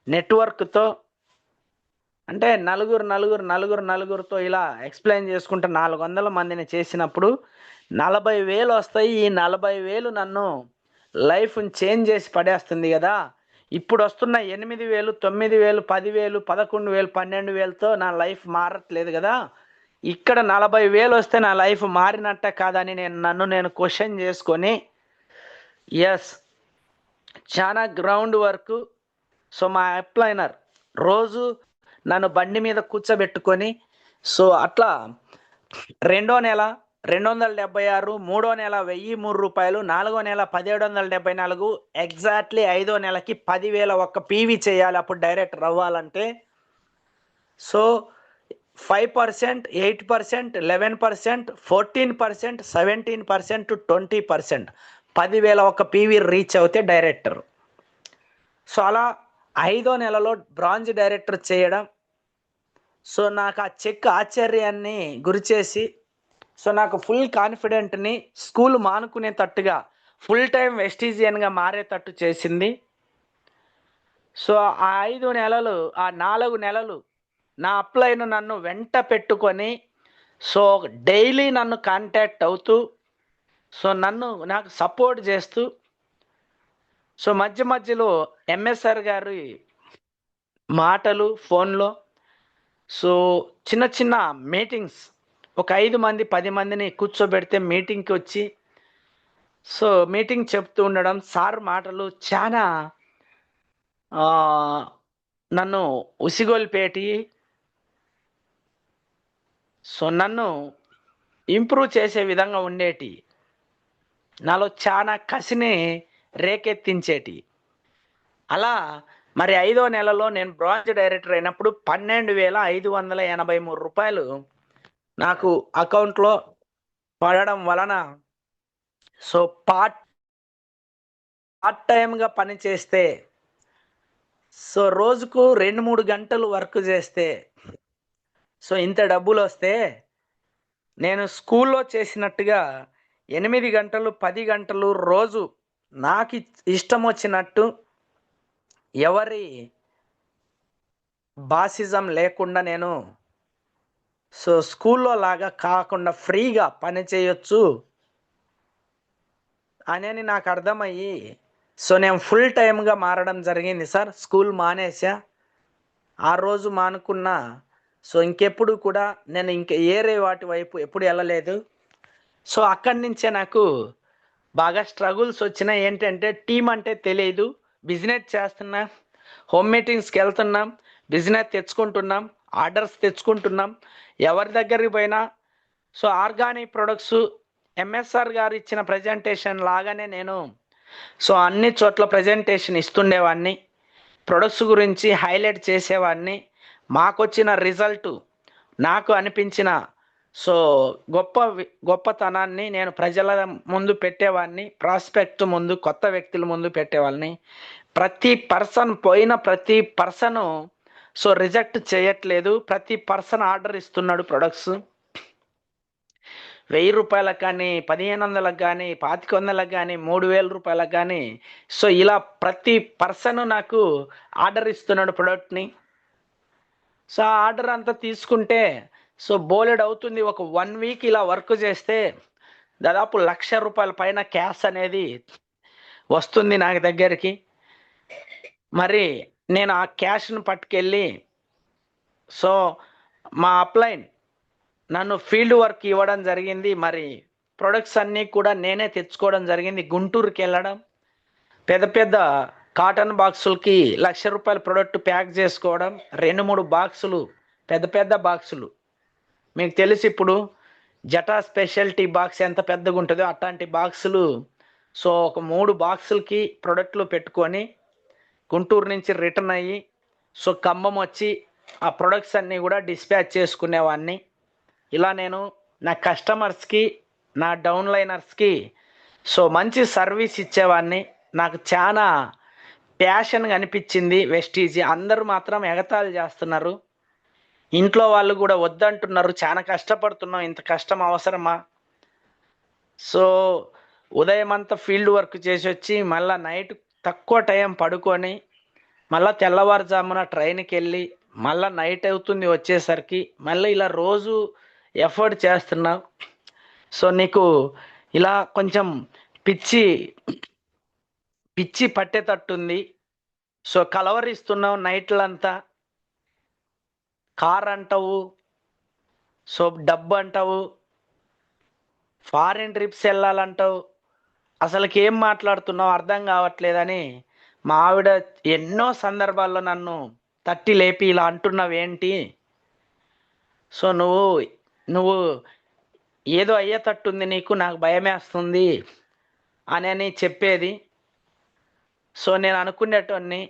నెట్వర్క్తో అంటే నలుగురితో ఇలా ఎక్స్ప్లెయిన్ చేసుకుంటే 400 మందిని చేసినప్పుడు 40,000 వస్తాయి ఈ 40,000 నన్ను లైఫ్ని చేంజ్ చేసి పడేస్తుంది కదా ఇప్పుడు వస్తున్న 8,000 9,000 10,000 11,000 12,000తో నా లైఫ్ మారట్లేదు కదా ఇక్కడ 40,000 వస్తే నా లైఫ్ మారినట్టే కాదని నన్ను నేను క్వశ్చన్ చేసుకొని ఎస్ చాలా గ్రౌండ్ వర్క్ సో మా అప్లైనర్ రోజు నన్ను బండి మీద కూర్చోబెట్టుకొని సో అట్లా 2వ నెల 276 3వ నెల 1,003 రూపాయలు 4వ నెల 1,774 ఎగ్జాక్ట్లీ 5వ నెలకి 10,000 ఒక్క పీవీ చేయాలి అప్పుడు డైరెక్టర్ అవ్వాలంటే సో 5%, 8%, 11%, 14%, 17%, 20%, 10,000 ఒక్క పీవీ రీచ్ అవుతే డైరెక్టర్ సో అలా 5వ నెలలో బ్రాంజ్ డైరెక్టర్ చేయడం సో నాకు ఆ చెక్ ఆశ్చర్యాన్ని గురిచేసి సో నాకు ఫుల్ కాన్ఫిడెంట్ని స్కూల్ మానుకునేటట్టుగా ఫుల్ టైం వెస్టీజియన్గా మారేటట్టు చేసింది సో ఆ 5 నెలలు ఆ 4 నెలలు నా అప్లైను నన్ను వెంట పెట్టుకొని సో డైలీ నన్ను కాంటాక్ట్ అవుతూ సో నాకు సపోర్ట్ చేస్తూ సో మధ్యలో ఎంఎస్ఆర్ గారి మాటలు ఫోన్లో సో చిన్న మీటింగ్స్ ఒక 5 మంది 10 మందిని కూర్చోబెడితే మీటింగ్కి వచ్చి సో మీటింగ్ చెప్తూ ఉండడం సార్ మాటలు చాలా నన్ను ఉసిగొల్పేటి సో నన్ను ఇంప్రూవ్ చేసే విధంగా ఉండేటి నాలో చాలా కసిని రేకెత్తించేటి అలా మరి 5వ నెలలో నేను బ్రాంచ్ డైరెక్టర్ అయినప్పుడు 12,583 రూపాయలు నాకు అకౌంట్లో పడడం వలన సో పార్ట్ టైంగా పని చేస్తే సో రోజుకు 2-3 గంటలు వర్క్ చేస్తే సో ఇంత డబ్బులు వస్తే నేను స్కూల్లో చేసినట్టుగా 8 గంటలు 10 గంటలు రోజు నాకు ఇష్టం వచ్చినట్టు ఎవరి బాసిజం లేకుండా నేను సో స్కూల్లో లాగా కాకుండా ఫ్రీగా పని చేయొచ్చు అని నాకు అర్థమయ్యి సో నేను ఫుల్ టైమ్గా మారడం జరిగింది సార్ స్కూల్ మానేసా ఆ రోజు మానుకున్నా సో ఇంకెప్పుడు కూడా నేను ఏరే వాటి వైపు ఎప్పుడు వెళ్ళలేదు సో అక్కడి నుంచే నాకు బాగా స్ట్రగుల్స్ వచ్చినాయి ఏంటంటే టీం అంటే తెలియదు బిజినెస్ చేస్తున్నా హోమ్ మీటింగ్స్కి వెళ్తున్నాం బిజినెస్ తెచ్చుకుంటున్నాం ఆర్డర్స్ తెచ్చుకుంటున్నాం ఎవరి దగ్గరికి పోయినా సో ఆర్గానిక్ ప్రొడక్ట్స్ ఎంఎస్ఆర్ గారు ఇచ్చిన ప్రజెంటేషన్ లాగానే నేను సో అన్ని చోట్ల ప్రజెంటేషన్ ఇస్తుండేవాడిని ప్రొడక్ట్స్ గురించి హైలైట్ చేసేవాడిని. మాకొచ్చిన రిజల్ట్ నాకు అనిపించిన సో గొప్పతనాన్ని నేను ప్రజల ముందు పెట్టేవాడిని. ప్రాస్పెక్ట్ ముందు, కొత్త వ్యక్తుల ముందు పెట్టేవాళ్ళని. ప్రతి పర్సన్ పోయిన ప్రతి పర్సను రిజెక్ట్ చేయట్లేదు. ప్రతి పర్సన్ ఆర్డర్ ఇస్తున్నాడు ప్రొడక్ట్స్. 1000 రూపాయలకు కానీ, 1500లకు కానీ, 2500లకు కానీ, 3000 రూపాయలకు కానీ ఇలా ప్రతి పర్సన్ నాకు ఆర్డర్ ఇస్తున్నాడు ప్రోడక్ట్ని. ఆ ఆర్డర్ అంతా తీసుకుంటే బోలెడ్ అవుతుంది. ఒక 1 వీక్ ఇలా వర్క్ చేస్తే దాదాపు 1,00,000 రూపాయల పైన క్యాష్ అనేది వస్తుంది నాకు దగ్గరికి. మరి నేను ఆ క్యాష్ను పట్టుకెళ్ళి మా అప్లైన్ నన్ను ఫీల్డ్ వర్క్ ఇవ్వడం జరిగింది. మరి ప్రొడక్ట్స్ అన్నీ కూడా నేనే తెచ్చుకోవడం జరిగింది. గుంటూరుకి వెళ్ళడం, పెద్ద పెద్ద కాటన్ బాక్సులకి 1,00,000 రూపాయల ప్రొడక్ట్ ప్యాక్ చేసుకోవడం. 2-3 బాక్సులు, పెద్ద పెద్ద బాక్సులు. మీకు తెలిసి ఇప్పుడు జటా స్పెషాలిటీ బాక్స్ ఎంత పెద్దగా ఉంటుందో అట్లాంటి బాక్సులు ఒక 3 బాక్సులకి ప్రొడక్ట్లు పెట్టుకొని గుంటూరు నుంచి రిటర్న్ అయ్యి ఖమ్మం వచ్చి ఆ ప్రొడక్ట్స్ అన్నీ కూడా డిస్పాచ్ చేసుకునేవాడిని. ఇలా నేను నా కస్టమర్స్కి, నా డౌన్లైనర్స్కి మంచి సర్వీస్ ఇచ్చేవాడిని. నాకు చాలా ప్యాషన్గా అనిపించింది వెస్టీజ్. అందరూ మాత్రం ఎగతాళి చేస్తున్నారు. ఇంట్లో వాళ్ళు కూడా వద్దంటున్నారు. చాలా కష్టపడుతున్నాం, ఇంత కష్టం అవసరమా? ఉదయం అంతా ఫీల్డ్ వర్క్ చేసి వచ్చి మళ్ళీ నైట్ తక్కువ టైం పడుకొని మళ్ళీ తెల్లవారుజామున ట్రైన్కి వెళ్ళి మళ్ళీ నైట్ అవుతుంది వచ్చేసరికి. మళ్ళీ ఇలా రోజు ఎఫర్ట్ చేస్తున్నావు. నీకు ఇలా కొంచెం పిచ్చి పట్టేటట్టుంది. కలవరిస్తున్నావు నైట్లంతా. కార్ అంటావు, డబ్బు అంటావు, ఫారిన్ ట్రిప్స్ వెళ్ళాలంటావు. అసలుకి ఏం మాట్లాడుతున్నావు అర్థం కావట్లేదని మా ఆవిడ ఎన్నో సందర్భాల్లో నన్ను తట్టి లేపి ఇలా అంటున్నావేంటి? నువ్వు ఏదో అయ్యేటట్టుంది నీకు, నాకు భయమేస్తుంది అని చెప్పేది. నేను అనుకునేటోన్ని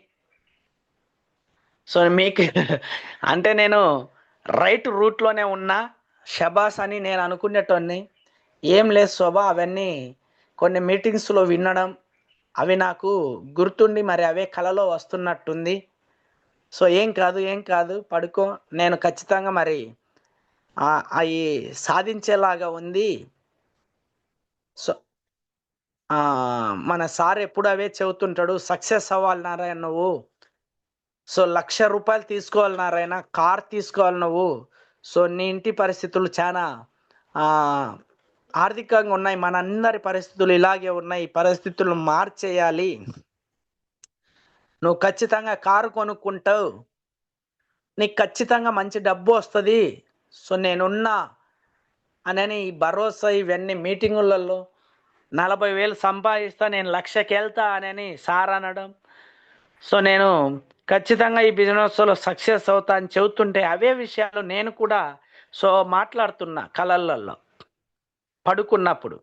మీకు అంటే నేను రైట్ రూట్లోనే ఉన్నా షబాస్ అని నేను అనుకునేటోన్ని. ఏం లేదు శోభ, అవన్నీ కొన్ని మీటింగ్స్లో వినడం, అవి నాకు గుర్తుండి మరి అవే కలలో వస్తున్నట్టుంది. ఏం కాదు పడుకో, నేను ఖచ్చితంగా మరి అవి సాధించేలాగా ఉంది. మన సార్ ఎప్పుడు అవే చెబుతుంటాడు, సక్సెస్ అవ్వాలి నారాయణ నువ్వు. 1,00,000 రూపాయలు తీసుకోవాలి నారాయణ, కార్ తీసుకోవాలి నువ్వు. నీ ఇంటి పరిస్థితులు చాలా ఆర్థికంగా ఉన్నాయి, మనందరి పరిస్థితులు ఇలాగే ఉన్నాయి. ఈ పరిస్థితులను మార్చేయాలి. నువ్వు ఖచ్చితంగా కారు కొనుక్కుంటావు, నీకు ఖచ్చితంగా మంచి డబ్బు వస్తుంది. నేనున్నా అని ఈ భరోసా ఇవన్నీ మీటింగులలో 40,000 సంపాదిస్తా, నేను 1,00,000కి వెళ్తా అని సార్ అనడం. నేను ఖచ్చితంగా ఈ బిజినెస్లో సక్సెస్ అవుతా అని చెబుతుంటే అవే విషయాలు నేను కూడా మాట్లాడుతున్నా కలలలో పడుకున్నప్పుడు.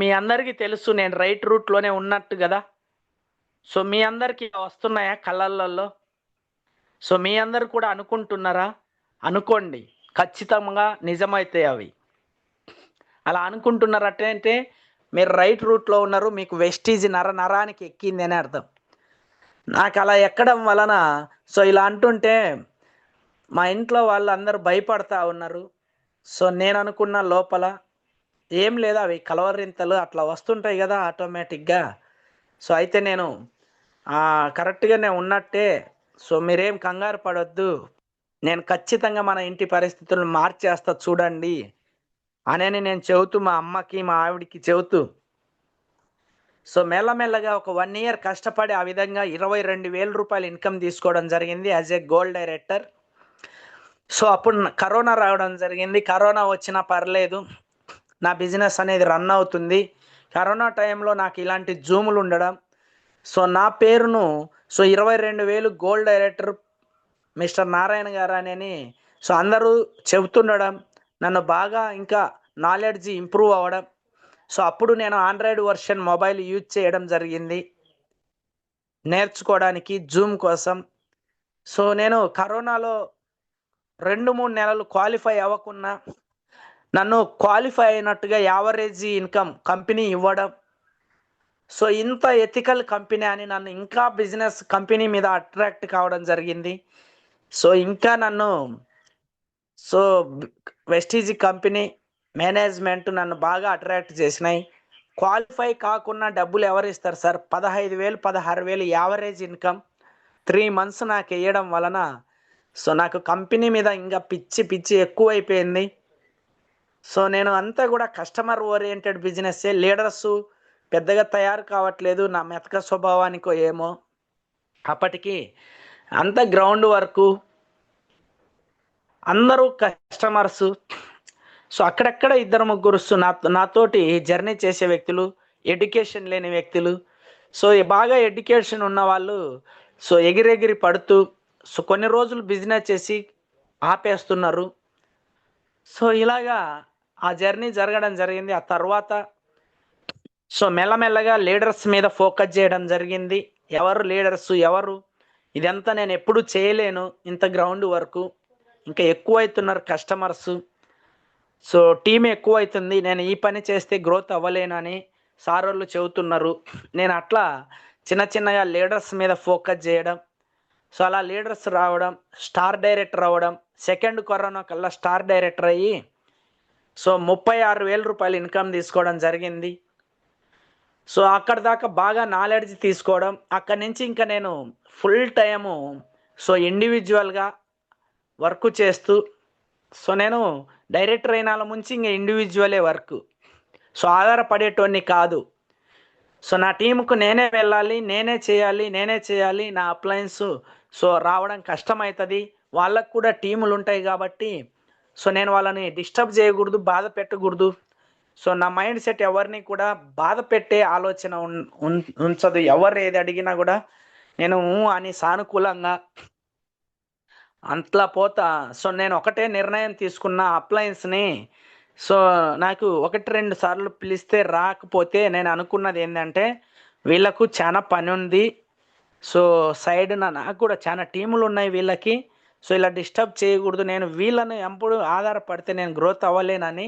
మీ అందరికీ తెలుసు నేను రైట్ రూట్లోనే ఉన్నట్టు కదా. మీ అందరికీ వస్తున్నాయా కళలలో? మీ అందరు కూడా అనుకుంటున్నారా? అనుకోండి, ఖచ్చితంగా నిజమైతే అవి. అలా అనుకుంటున్నారంటే మీరు రైట్ రూట్లో ఉన్నారు, మీకు వెస్టీజ్ నరానికి ఎక్కింది అని అర్థం. నాకు అలా ఎక్కడం వలన ఇలా అంటుంటే మా ఇంట్లో వాళ్ళు అందరూ భయపడతా ఉన్నారు. నేను అనుకున్న లోపల ఏం లేదు, అవి కలవరింతలు అట్లా వస్తుంటాయి కదా ఆటోమేటిక్గా. అయితే నేను కరెక్ట్గానే ఉన్నట్టే. మీరేం కంగారు పడొద్దు, నేను ఖచ్చితంగా మన ఇంటి పరిస్థితులను మార్చేస్తా చూడండి అని నేను చెబుతూ మా అమ్మకి, మా ఆవిడికి చెబుతూ మెల్లమెల్లగా ఒక 1 ఇయర్ కష్టపడి ఆ విధంగా 22,000 రూపాయలు ఇన్కమ్ తీసుకోవడం జరిగింది యాజ్ ఏ గోల్డ్ డైరెక్టర్. అప్పుడు కరోనా రావడం జరిగింది. కరోనా వచ్చినా పర్లేదు, నా బిజినెస్ అనేది రన్ అవుతుంది. కరోనా టైంలో నాకు ఇలాంటి జూములు ఉండడం, నా పేరును 22,000 గోల్డ్ డైరెక్టర్ మిస్టర్ నారాయణ గారు అని అందరూ చెబుతుండడం, నన్ను బాగా ఇంకా నాలెడ్జ్ ఇంప్రూవ్ అవ్వడం. అప్పుడు నేను ఆండ్రాయిడ్ వర్షన్ మొబైల్ యూజ్ చేయడం జరిగింది. నేర్చుకోవడానికి జూమ్ కోసం. సో నేను కరోనాలో 2-3 నెలలు క్వాలిఫై అవ్వకున్నా నన్ను క్వాలిఫై అయినట్టుగా యావరేజ్ ఇన్కమ్ కంపెనీ ఇవ్వడం. సో ఇంత ఎథికల్ కంపెనీ అని నన్ను ఇంకా బిజినెస్ కంపెనీ మీద అట్రాక్ట్ కావడం జరిగింది. సో ఇంకా నన్ను సో వెస్టీజ్ కంపెనీ మేనేజ్మెంట్ నన్ను బాగా అట్రాక్ట్ చేసినాయి. క్వాలిఫై కాకుండా డబ్బులు ఎవరు ఇస్తారు సార్? 15,000 16,000 యావరేజ్ ఇన్కమ్ 3 మంత్స్ నాకు వేయడం వలన సో నాకు కంపెనీ మీద ఇంకా పిచ్చి పిచ్చి ఎక్కువైపోయింది. సో నేను అంతా కూడా కస్టమర్ ఓరియంటెడ్ బిజినెస్సే. లీడర్సు పెద్దగా తయారు కావట్లేదు, నా మెతక స్వభావానికో ఏమో. అప్పటికి అంత గ్రౌండ్ వర్కు, అందరూ కస్టమర్సు. సో అక్కడక్కడ ఇద్దరు ముగ్గురు నాతోటి జర్నీ చేసే వ్యక్తులు, ఎడ్యుకేషన్ లేని వ్యక్తులు. సో బాగా ఎడ్యుకేషన్ ఉన్న వాళ్ళు సో ఎగిరెగిరి పడుతూ సో కొన్ని రోజులు బిజినెస్ చేసి ఆపేస్తున్నారు. సో ఇలాగా ఆ జర్నీ జరగడం జరిగింది. ఆ తర్వాత సో మెల్లమెల్లగా లీడర్స్ మీద ఫోకస్ చేయడం జరిగింది. ఎవరు లీడర్సు, ఎవరు ఇదంతా నేను ఎప్పుడు చేయలేను, ఇంత గ్రౌండ్ వరకు. ఇంకా ఎక్కువైతున్నారు కస్టమర్సు. సో టీం ఎక్కువైతుంది, నేను ఈ పని చేస్తే గ్రోత్ అవ్వలేనని సార్ వాళ్ళు చెబుతున్నారు. నేను అట్లా చిన్న చిన్నగా లీడర్స్ మీద ఫోకస్ చేయడం. సో అలా లీడర్స్ రావడం, స్టార్ డైరెక్టర్ అవ్వడం. సెకండ్ కరోనా కల్లా స్టార్ డైరెక్టర్ అయ్యి సో 36,000 రూపాయలు ఇన్కమ్ తీసుకోవడం జరిగింది. సో అక్కడ దాకా బాగా నాలెడ్జ్ తీసుకోవడం. అక్కడి నుంచి ఇంకా నేను ఫుల్ టైము సో ఇండివిజువల్గా వర్క్ చేస్తూ సో నేను డైరెక్టర్ అయినాల ముంచి ఇంకా ఇండివిజువలే వర్క్. సో ఆధారపడేటోన్ని కాదు. సో నా టీముకు నేనే వెళ్ళాలి, నేనే చేయాలి. నా అప్లయన్స్ సో రావడం కష్టమవుతుంది. వాళ్ళకు కూడా టీములు ఉంటాయి కాబట్టి సో నేను వాళ్ళని డిస్టర్బ్ చేయకూడదు, బాధ పెట్టకూడదు. సో నా మైండ్ సెట్ ఎవరిని కూడా బాధ పెట్టే ఆలోచన ఉంచదు. ఎవరు ఏది అడిగినా కూడా నేను అని సానుకూలంగా అంతలా పోతా. సో నేను ఒకటే నిర్ణయం తీసుకున్న, అప్లయన్స్ని సో నాకు 1-2 సార్లు పిలిస్తే రాకపోతే నేను అనుకున్నది ఏంటంటే వీళ్ళకు చాలా పని ఉంది. సో సైడ్న నాకు కూడా చాలా టీములు ఉన్నాయి వీళ్ళకి. సో ఇలా డిస్టర్బ్ చేయకూడదు, నేను వీళ్ళని ఎప్పుడు ఆధారపడితే నేను గ్రోత్ అవ్వలేనని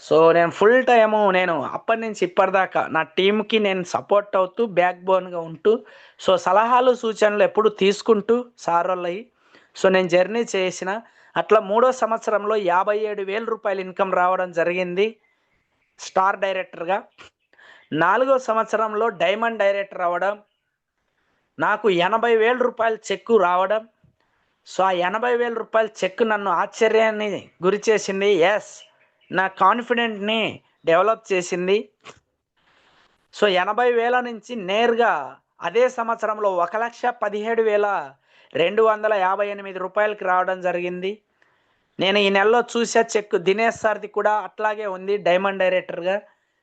సో నేను ఫుల్ టైము నేను అప్పటి నుంచి ఇప్పటిదాకా నా టీంకి నేను సపోర్ట్ అవుతూ బ్యాక్ బోన్గా ఉంటూ సో సలహాలు సూచనలు ఎప్పుడు తీసుకుంటూ సార్ వాళ్ళవి సో నేను జర్నీ చేసిన. అట్లా 3వ సంవత్సరంలో 57,000 రూపాయలు ఇన్కమ్ రావడం జరిగింది స్టార్ డైరెక్టర్గా. 4వ సంవత్సరంలో డైమండ్ డైరెక్టర్ అవ్వడం, నాకు 80,000 రూపాయల చెక్కు రావడం. సో ఆ 80,000 రూపాయల చెక్ నన్ను ఆశ్చర్యాన్ని గురి చేసింది. ఎస్, నా కాన్ఫిడెంట్ని డెవలప్ చేసింది. సో 80,000 నుంచి నేరుగా అదే సంవత్సరంలో 1,17,258 రూపాయలకి రావడం జరిగింది. నేను ఈ నెలలో చూసే చెక్ దినేష్ సార్ది కూడా అట్లాగే ఉంది డైమండ్ డైరెక్టర్గా.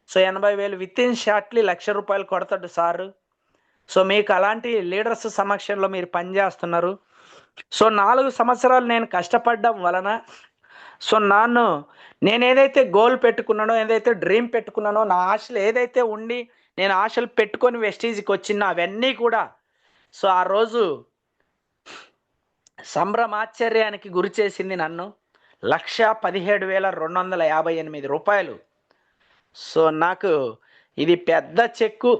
సో 80,000 విత్ ఇన్ షార్ట్లీ 1,00,000 రూపాయలు కొడతాడు సారు. సో మీకు అలాంటి లీడర్స్ సమక్షంలో మీరు పనిచేస్తున్నారు. సో 4 సంవత్సరాలు నేను కష్టపడడం వలన సో నేను ఏదైతే గోల్ పెట్టుకున్నానో, ఏదైతే డ్రీమ్ పెట్టుకున్నానో, నా ఆశలు ఏదైతే ఉండి నేను ఆశలు పెట్టుకొని వెస్టీజ్కి వచ్చిన అవన్నీ కూడా సో ఆ రోజు సంభ్రమాశ్చర్యానికి గురి చేసింది నన్ను. 1,17,258 రూపాయలు. సో నాకు ఇది పెద్ద చెక్కు.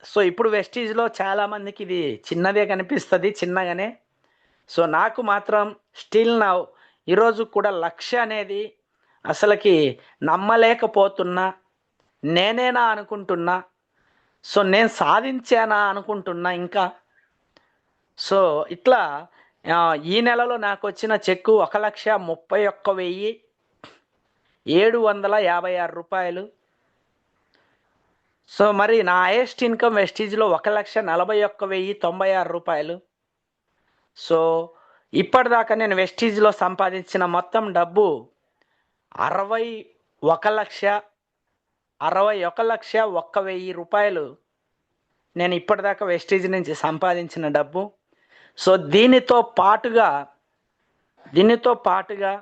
సో ఇప్పుడు వెస్టీజ్లో చాలామందికి ఇది చిన్నదే కనిపిస్తుంది, చిన్నగానే. సో నాకు మాత్రం స్టిల్ నౌ ఈరోజు కూడా 1,00,000 అనేది అసలుకి నమ్మలేకపోతున్నా. నేనేనా అనుకుంటున్నా, సో నేను సాధించానా అనుకుంటున్నా ఇంకా. సో ఇట్లా ఈ నెలలో నాకు వచ్చిన చెక్కు 1,31,756 రూపాయలు. సో మరి నా హైయెస్ట్ ఇన్కమ్ వెస్టీజ్లో 1,41,096 రూపాయలు. సో ఇప్పటిదాకా నేను వెస్టీజ్లో సంపాదించిన మొత్తం డబ్బు 61,61,01,000 రూపాయలు నేను ఇప్పటిదాకా వెస్టీజ్ నుంచి సంపాదించిన డబ్బు. సో దీనితో పాటుగా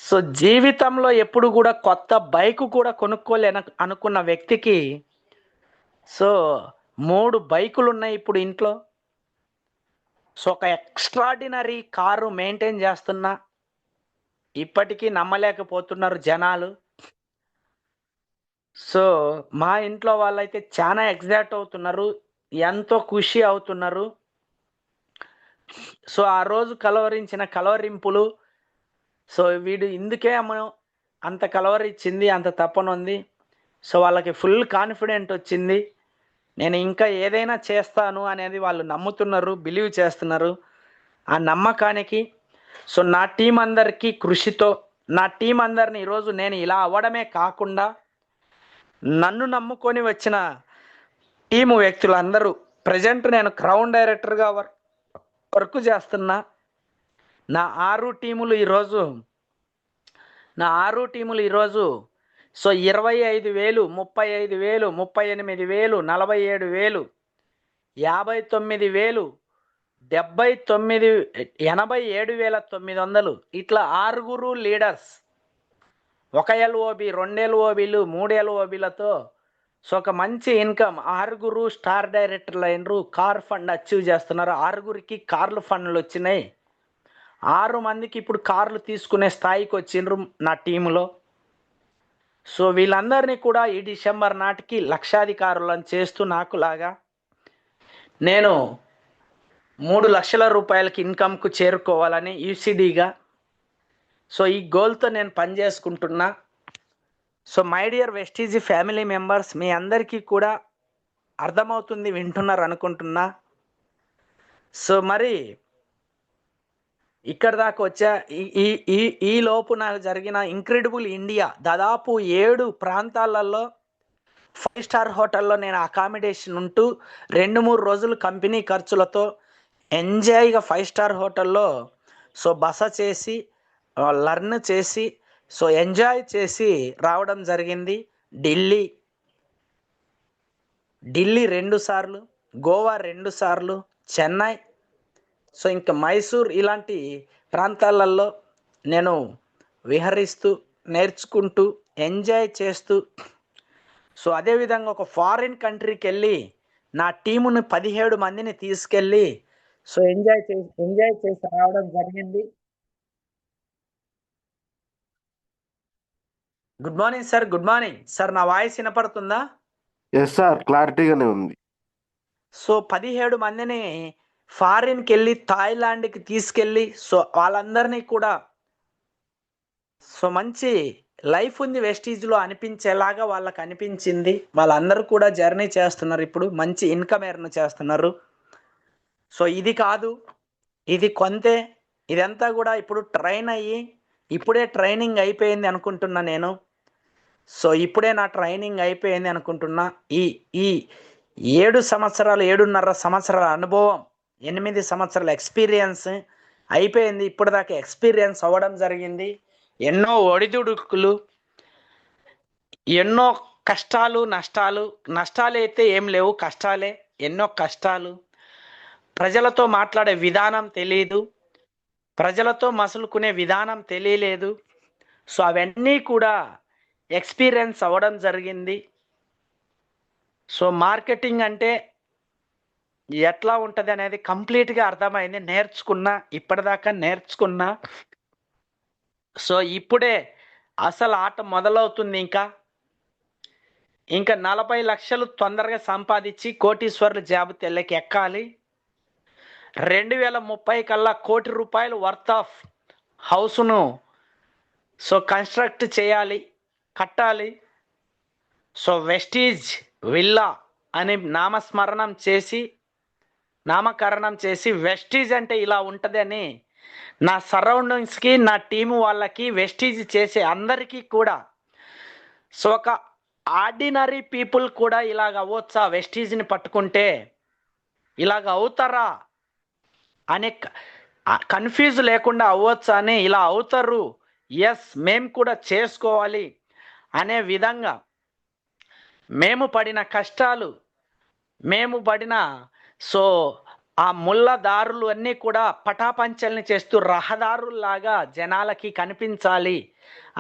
సో జీవితంలో ఎప్పుడు కూడా కొత్త బైక్ కూడా కొనుక్కోలేను అనుకున్న వ్యక్తికి సో 3 బైకులు ఉన్నాయి ఇప్పుడు ఇంట్లో. సో ఒక ఎక్స్ట్రాడినరీ కారు మెయింటైన్ చేస్తున్నా. ఇప్పటికీ నమ్మలేకపోతున్నారు జనాలు. సో మా ఇంట్లో వాళ్ళైతే చాలా ఎగ్జైట్ అవుతున్నారు, ఎంతో ఖుషి అవుతున్నారు. సో ఆ రోజు కలవరించిన కలవరింపులు, సో వీడు ఇందుకే అంత కలవరించింది, అంత తపనుంది. సో వాళ్ళకి ఫుల్ కాన్ఫిడెంట్ వచ్చింది. నేను ఇంకా ఏదైనా చేస్తాను అనేది వాళ్ళు నమ్ముతున్నారు, బిలీవ్ చేస్తున్నారు. ఆ నమ్మకానికి సో నా టీం అందరికీ కృషితో, నా టీం అందరిని ఈరోజు నేను ఇలా అవ్వడమే కాకుండా నన్ను నమ్ముకొని వచ్చిన టీము వ్యక్తులందరూ, ప్రజెంట్ నేను క్రౌన్ డైరెక్టర్గా వర్క్ చేస్తున్నా. నా 6 టీములు ఈరోజు సో 25,000, 35,000, 38,000, 47,000, 59,000, 79, 87,900 ఇట్లా 6 లీడర్స్, 1 LOB, 2 LOBలు, 3 LOBలతో సో ఒక మంచి ఇన్కమ్. 6 స్టార్ డైరెక్టర్లు అయినరు, కార్ ఫండ్ అచీవ్ చేస్తున్నారు. 6కి కార్లు ఫండ్లు వచ్చినాయి. 6 మందికి ఇప్పుడు కార్లు తీసుకునే స్థాయికి వచ్చిండ్రు నా టీములో. సో వీళ్ళందరినీ కూడా ఈ డిసెంబర్ నాటికి లక్షాధికారులను చేస్తూ నాకులాగా నేను 3 లక్షల రూపాయలకి ఇన్కమ్కు చేరుకోవాలని యూసిడీగా సో ఈ గోల్తో నేను పనిచేసుకుంటున్నా. So my dear Vestige family members, మీ అందరికీ కూడా అర్థమవుతుంది, వింటున్నారు అనుకుంటున్నా. సో మరి ఇక్కడ దాకా వచ్చా. ఈ లోపు నాకు జరిగిన ఇంక్రెడిబుల్ ఇండియా, దాదాపు 7 ప్రాంతాలలో 5 స్టార్ హోటల్లో నేను అకామిడేషన్ ఉంటూ 2-3 రోజులు కంపెనీ ఖర్చులతో ఎంజాయ్గా 5 స్టార్ హోటల్లో సో బస చేసి, లర్న్ చేసి, సో ఎంజాయ్ చేసి రావడం జరిగింది. ఢిల్లీ 2 సార్లు, గోవా 2 సార్లు, చెన్నై, సో ఇంకా మైసూర్, ఇలాంటి ప్రాంతాలలో నేను విహరిస్తూ, నేర్చుకుంటూ, ఎంజాయ్ చేస్తూ, సో అదేవిధంగా ఒక ఫారిన్ కంట్రీకి వెళ్ళి నా టీముని 17 మందిని తీసుకెళ్ళి సో ఎంజాయ్ చేసి రావడం జరిగింది. Good morning sir. Good morning sir. నా వాయిస్ వినపడుతుందా? ఎస్ సార్, క్లారిటీగానే ఉంది. సో 17 మందిని ఫారిన్కి వెళ్ళి, థాయిలాండ్కి తీసుకెళ్ళి సో వాళ్ళందరినీ కూడా సో మంచి లైఫ్ ఉంది వెస్టీజ్లో అనిపించేలాగా వాళ్ళకి అనిపించింది. వాళ్ళందరూ కూడా జర్నీ చేస్తున్నారు, ఇప్పుడు మంచి ఇన్కమ్ ఎర్న్ చేస్తున్నారు. సో ఇది కాదు, ఇది కొంతే. ఇదంతా కూడా ఇప్పుడు ట్రైన్ అయ్యి, ఇప్పుడే ట్రైనింగ్ అయిపోయింది అనుకుంటున్నా నేను. సో ఇప్పుడే నా ట్రైనింగ్ అయిపోయింది అనుకుంటున్నా. ఈ 7.5 సంవత్సరాల అనుభవం, 8 సంవత్సరాల ఎక్స్పీరియన్స్ అయిపోయింది. ఇప్పటిదాకా ఎక్స్పీరియన్స్ అవ్వడం జరిగింది. ఎన్నో ఒడిదుడుకులు, ఎన్నో కష్టాలు, నష్టాలు అయితే ఏం లేవు, కష్టాలే, ఎన్నో కష్టాలు. ప్రజలతో మాట్లాడే విధానం తెలియదు, ప్రజలతో మసులుకునే విధానం తెలియలేదు. సో అవన్నీ కూడా ఎక్స్పీరియన్స్ అవ్వడం జరిగింది. సో మార్కెటింగ్ అంటే ఎట్లా ఉంటుంది అనేది కంప్లీట్గా అర్థమైంది, నేర్చుకున్నా, ఇప్పటిదాకా నేర్చుకున్నా. సో ఇప్పుడే అసలు ఆట మొదలవుతుంది. ఇంకా 40 లక్షలు తొందరగా సంపాదించి కోటీశ్వర్ల జాబితాలోకి ఎక్కాలి. 2030 కల్లా ₹1 కోటి వర్త్ ఆఫ్ హౌస్ను సో కన్స్ట్రక్ట్ చేయాలి, కట్టాలి. సో వెస్టీజ్ విల్లా అని నామకరణం చేసి వెస్టీజ్ అంటే ఇలా ఉంటుందని నా సరౌండింగ్స్కి, నా టీము వాళ్ళకి, వెస్టీజ్ చేసే అందరికీ కూడా సో ఒక ఆర్డినరీ పీపుల్ కూడా ఇలాగ అవ్వచ్చా, వెస్టీజ్ని పట్టుకుంటే ఇలాగ అవుతారా అనే కన్ఫ్యూజ్ లేకుండా అవ్వచ్చా అని, ఇలా అవుతారు, ఎస్ మేము కూడా చేసుకోవాలి అనే విధంగా మేము పడిన కష్టాలు, మేము పడిన సో ఆ ముళ్ళ దారులు అన్నీ కూడా పటాపంచల్ని చేస్తూ రహదారుల్లాగా జనాలకి కనిపించాలి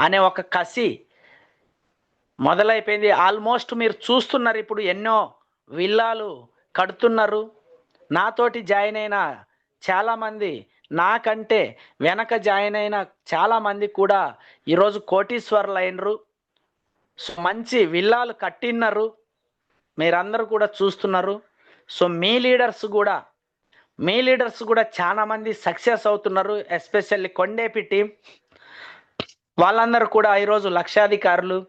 అనే ఒక కసి మొదలైపోయింది. ఆల్మోస్ట్ మీరు చూస్తున్నారు ఇప్పుడు ఎన్నో విల్లాలు కడుతున్నారు. నాతోటి జాయిన్ అయిన చాలామంది, నాకంటే వెనక జాయిన్ అయిన చాలామంది కూడా ఈరోజు కోటీశ్వర్లు అయినరు. సో మంచి విల్లాలు కట్టిన్నారు. మీరందరూ కూడా చూస్తున్నారు. సో మీ లీడర్స్ కూడా చాలా మంది సక్సెస్ అవుతున్నారు. ఎస్పెషల్లీ కొండేపి టీం వాళ్ళందరూ కూడా ఈరోజు లక్షాధికారులు.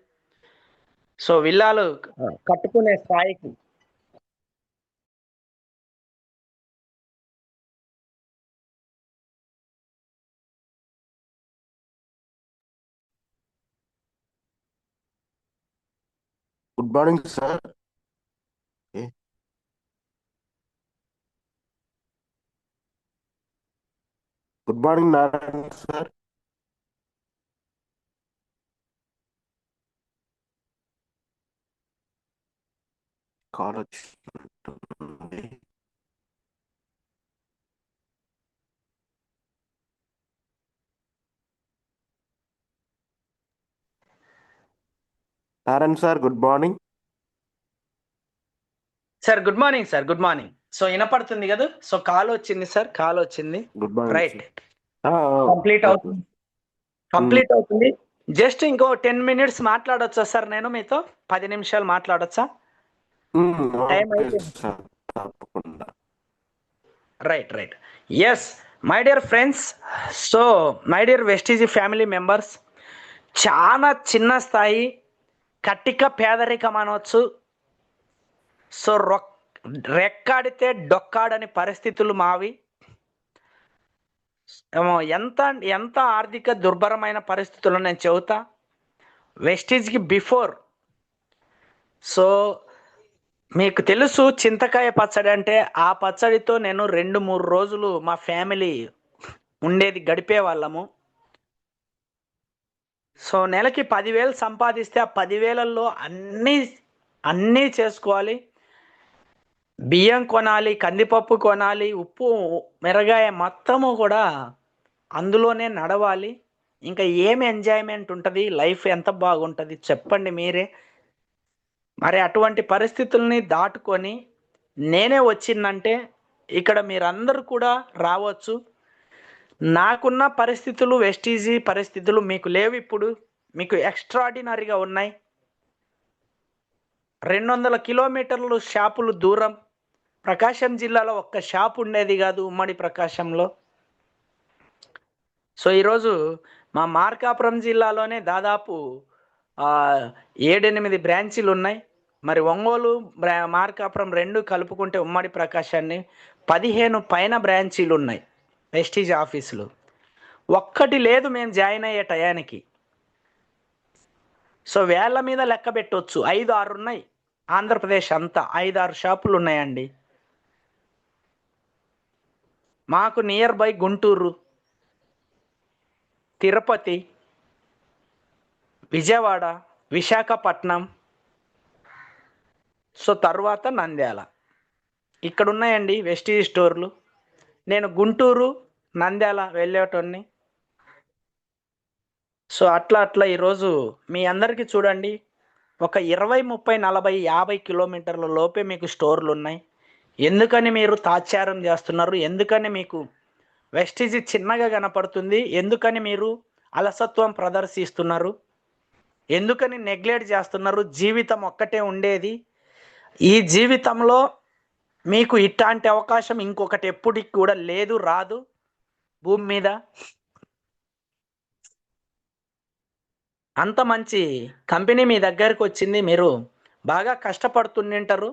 సో విల్లాలు కట్టుకునే స్థాయికి good morning sir. Good morning Narayana sir. Call వచ్చింది. Narayana sir good morning. Sir good morning sir, good morning. So వినపడుతుంది కదా? సో కాల్ వచ్చింది సార్, కాల్ వచ్చింది. Good morning. రైట్, కంప్లీట్ అవుతుంది. జస్ట్ ఇంకో 10 minutes మాట్లాడొచ్చా సార్? నేను మీతో 10 నిమిషాలు మాట్లాడొచ్చా? టైం అయిపోయింది. తప్పకుండా. Right. Yes my dear friends, so my dear Vestige family members, చాలా చిన్న స్థాయి, కట్టిక పేదరికం అనవచ్చు. సో రెక్కాడితే డొక్కాడని పరిస్థితులు మావి. ఎంత ఆర్థిక దుర్భరమైన పరిస్థితుల్లో నేను చెబుతా. వెస్టీజ్కి బిఫోర్, సో మీకు తెలుసు చింతకాయ పచ్చడి అంటే, ఆ పచ్చడితో నేను 2-3 రోజులు మా ఫ్యామిలీ ఉండేది, గడిపే వాళ్ళము. సో నెలకి 10,000 సంపాదిస్తే ఆ 10,000లో అన్నీ చేసుకోవాలి. బియ్యం కొనాలి, కందిపప్పు కొనాలి, ఉప్పు మిరగాయ మొత్తము కూడా అందులోనే నడవాలి. ఇంకా ఏమి ఎంజాయ్మెంట్ ఉంటుంది? లైఫ్ ఎంత బాగుంటుంది చెప్పండి మీరే. మరి అటువంటి పరిస్థితుల్ని దాటుకొని నేనే వచ్చిందంటే ఇక్కడ మీరందరూ కూడా రావచ్చు. నాకున్న పరిస్థితులు, వెస్టీజీ పరిస్థితులు మీకు లేవు. ఇప్పుడు మీకు ఎక్స్ట్రాడినరీగా ఉన్నాయి. 200 కిలోమీటర్లు షాపులు దూరం. ప్రకాశం జిల్లాలో ఒక్క షాప్ ఉండేది కాదు, ఉమ్మడి ప్రకాశంలో. సో ఈరోజు మా మార్కాపురం జిల్లాలోనే దాదాపు 7-8 బ్రాంచీలు ఉన్నాయి. మరి ఒంగోలు, మార్కాపురం 2 కలుపుకుంటే ఉమ్మడి ప్రకాశాన్ని 15 పైన బ్రాంచీలు ఉన్నాయి, వెస్టీజ్ ఆఫీసులు. ఒక్కటి లేదు మేము జాయిన్ అయ్యే టయానికి. సో వేళ్ల మీద లెక్క పెట్టవచ్చు, 5-6 ఉన్నాయి. ఆంధ్రప్రదేశ్ అంతా 5-6 షాపులు ఉన్నాయండి. మాకు near by Guntur, Tirupati, Vijayawada, Visakhapatnam, so తర్వాత నంద్యాల, ఇక్కడ ఉన్నాయండి వెస్టీజ్ స్టోర్లు. నేను గుంటూరు, నంద్యాల వెళ్ళేటోన్ని. సో అట్లా ఈరోజు మీ అందరికీ చూడండి, ఒక 20, 30, 40, 50 కిలోమీటర్ల లోపే మీకు స్టోర్లు ఉన్నాయి. ఎందుకని మీరు తాత్సారం చేస్తున్నారు? ఎందుకని మీకు వెస్టీజ్ చిన్నగా కనపడుతుంది? ఎందుకని మీరు అలసత్వం ప్రదర్శిస్తున్నారు? ఎందుకని నెగ్లెక్ట్ చేస్తున్నారు? జీవితం ఒక్కటే ఉండేది. ఈ జీవితంలో మీకు ఇట్లాంటి అవకాశం ఇంకొకటి ఎప్పటికి కూడా లేదు, రాదు భూమి మీద. అంత మంచి కంపెనీ మీ దగ్గరకు వచ్చింది. మీరు బాగా కష్టపడుతుంటారు.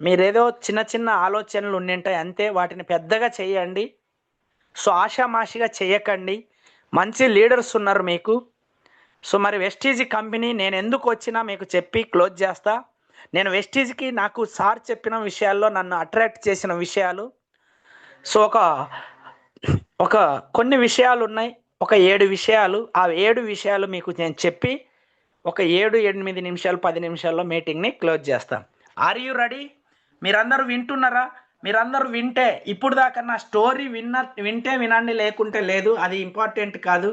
మీరేదో చిన్న ఆలోచనలు ఉండింటాయి అంతే, వాటిని పెద్దగా చేయండి. సో ఆషామాషిగా చేయకండి. మంచి లీడర్స్ ఉన్నారు మీకు. సో మరి వెస్టీజ్ కంపెనీ నేను ఎందుకు వచ్చినా మీకు చెప్పి క్లోజ్ చేస్తా. నేను వెస్టీజ్కి నాకు సార్ చెప్పిన విషయాల్లో నన్ను అట్రాక్ట్ చేసిన విషయాలు, సో ఒక కొన్ని విషయాలు ఉన్నాయి, ఒక 7 విషయాలు. ఆ 7 విషయాలు మీకు నేను చెప్పి ఒక 7-8 నిమిషాలు 10 నిమిషాల్లో మీటింగ్ని క్లోజ్ చేస్తాను. Are you ready? మీరందరూ వింటున్నారా? మీరందరూ వింటే, ఇప్పుడు దాకా నా స్టోరీ వింటే వినండి, లేకుంటే లేదు, అది ఇంపార్టెంట్ కాదు.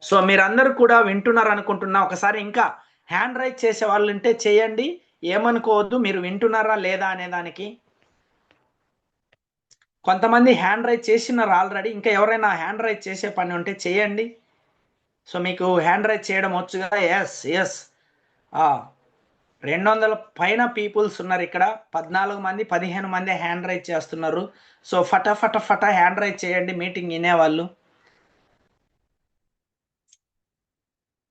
సో మీరందరూ కూడా వింటున్నారు అనుకుంటున్నా. ఒకసారి ఇంకా హ్యాండ్ రైజ్ చేసే వాళ్ళు ఉంటే చేయండి. ఏమనుకోవద్దు, మీరు వింటున్నారా లేదా అనే దానికి. కొంతమంది హ్యాండ్ రైజ్ చేసినారు ఆల్రెడీ, ఇంకా ఎవరైనా హ్యాండ్ రైజ్ చేసే పని ఉంటే చేయండి. సో మీకు హ్యాండ్ రైజ్ చేయడం వచ్చుగా? ఎస్ ఎస్ 200 పైన పీపుల్స్ ఉన్నారు ఇక్కడ. 14 మంది 15 మంది హ్యాండ్ రైజ్ చేస్తున్నారు. సో ఫటా హ్యాండ్ రైజ్ చేయండి మీటింగ్ వినేవాళ్ళు.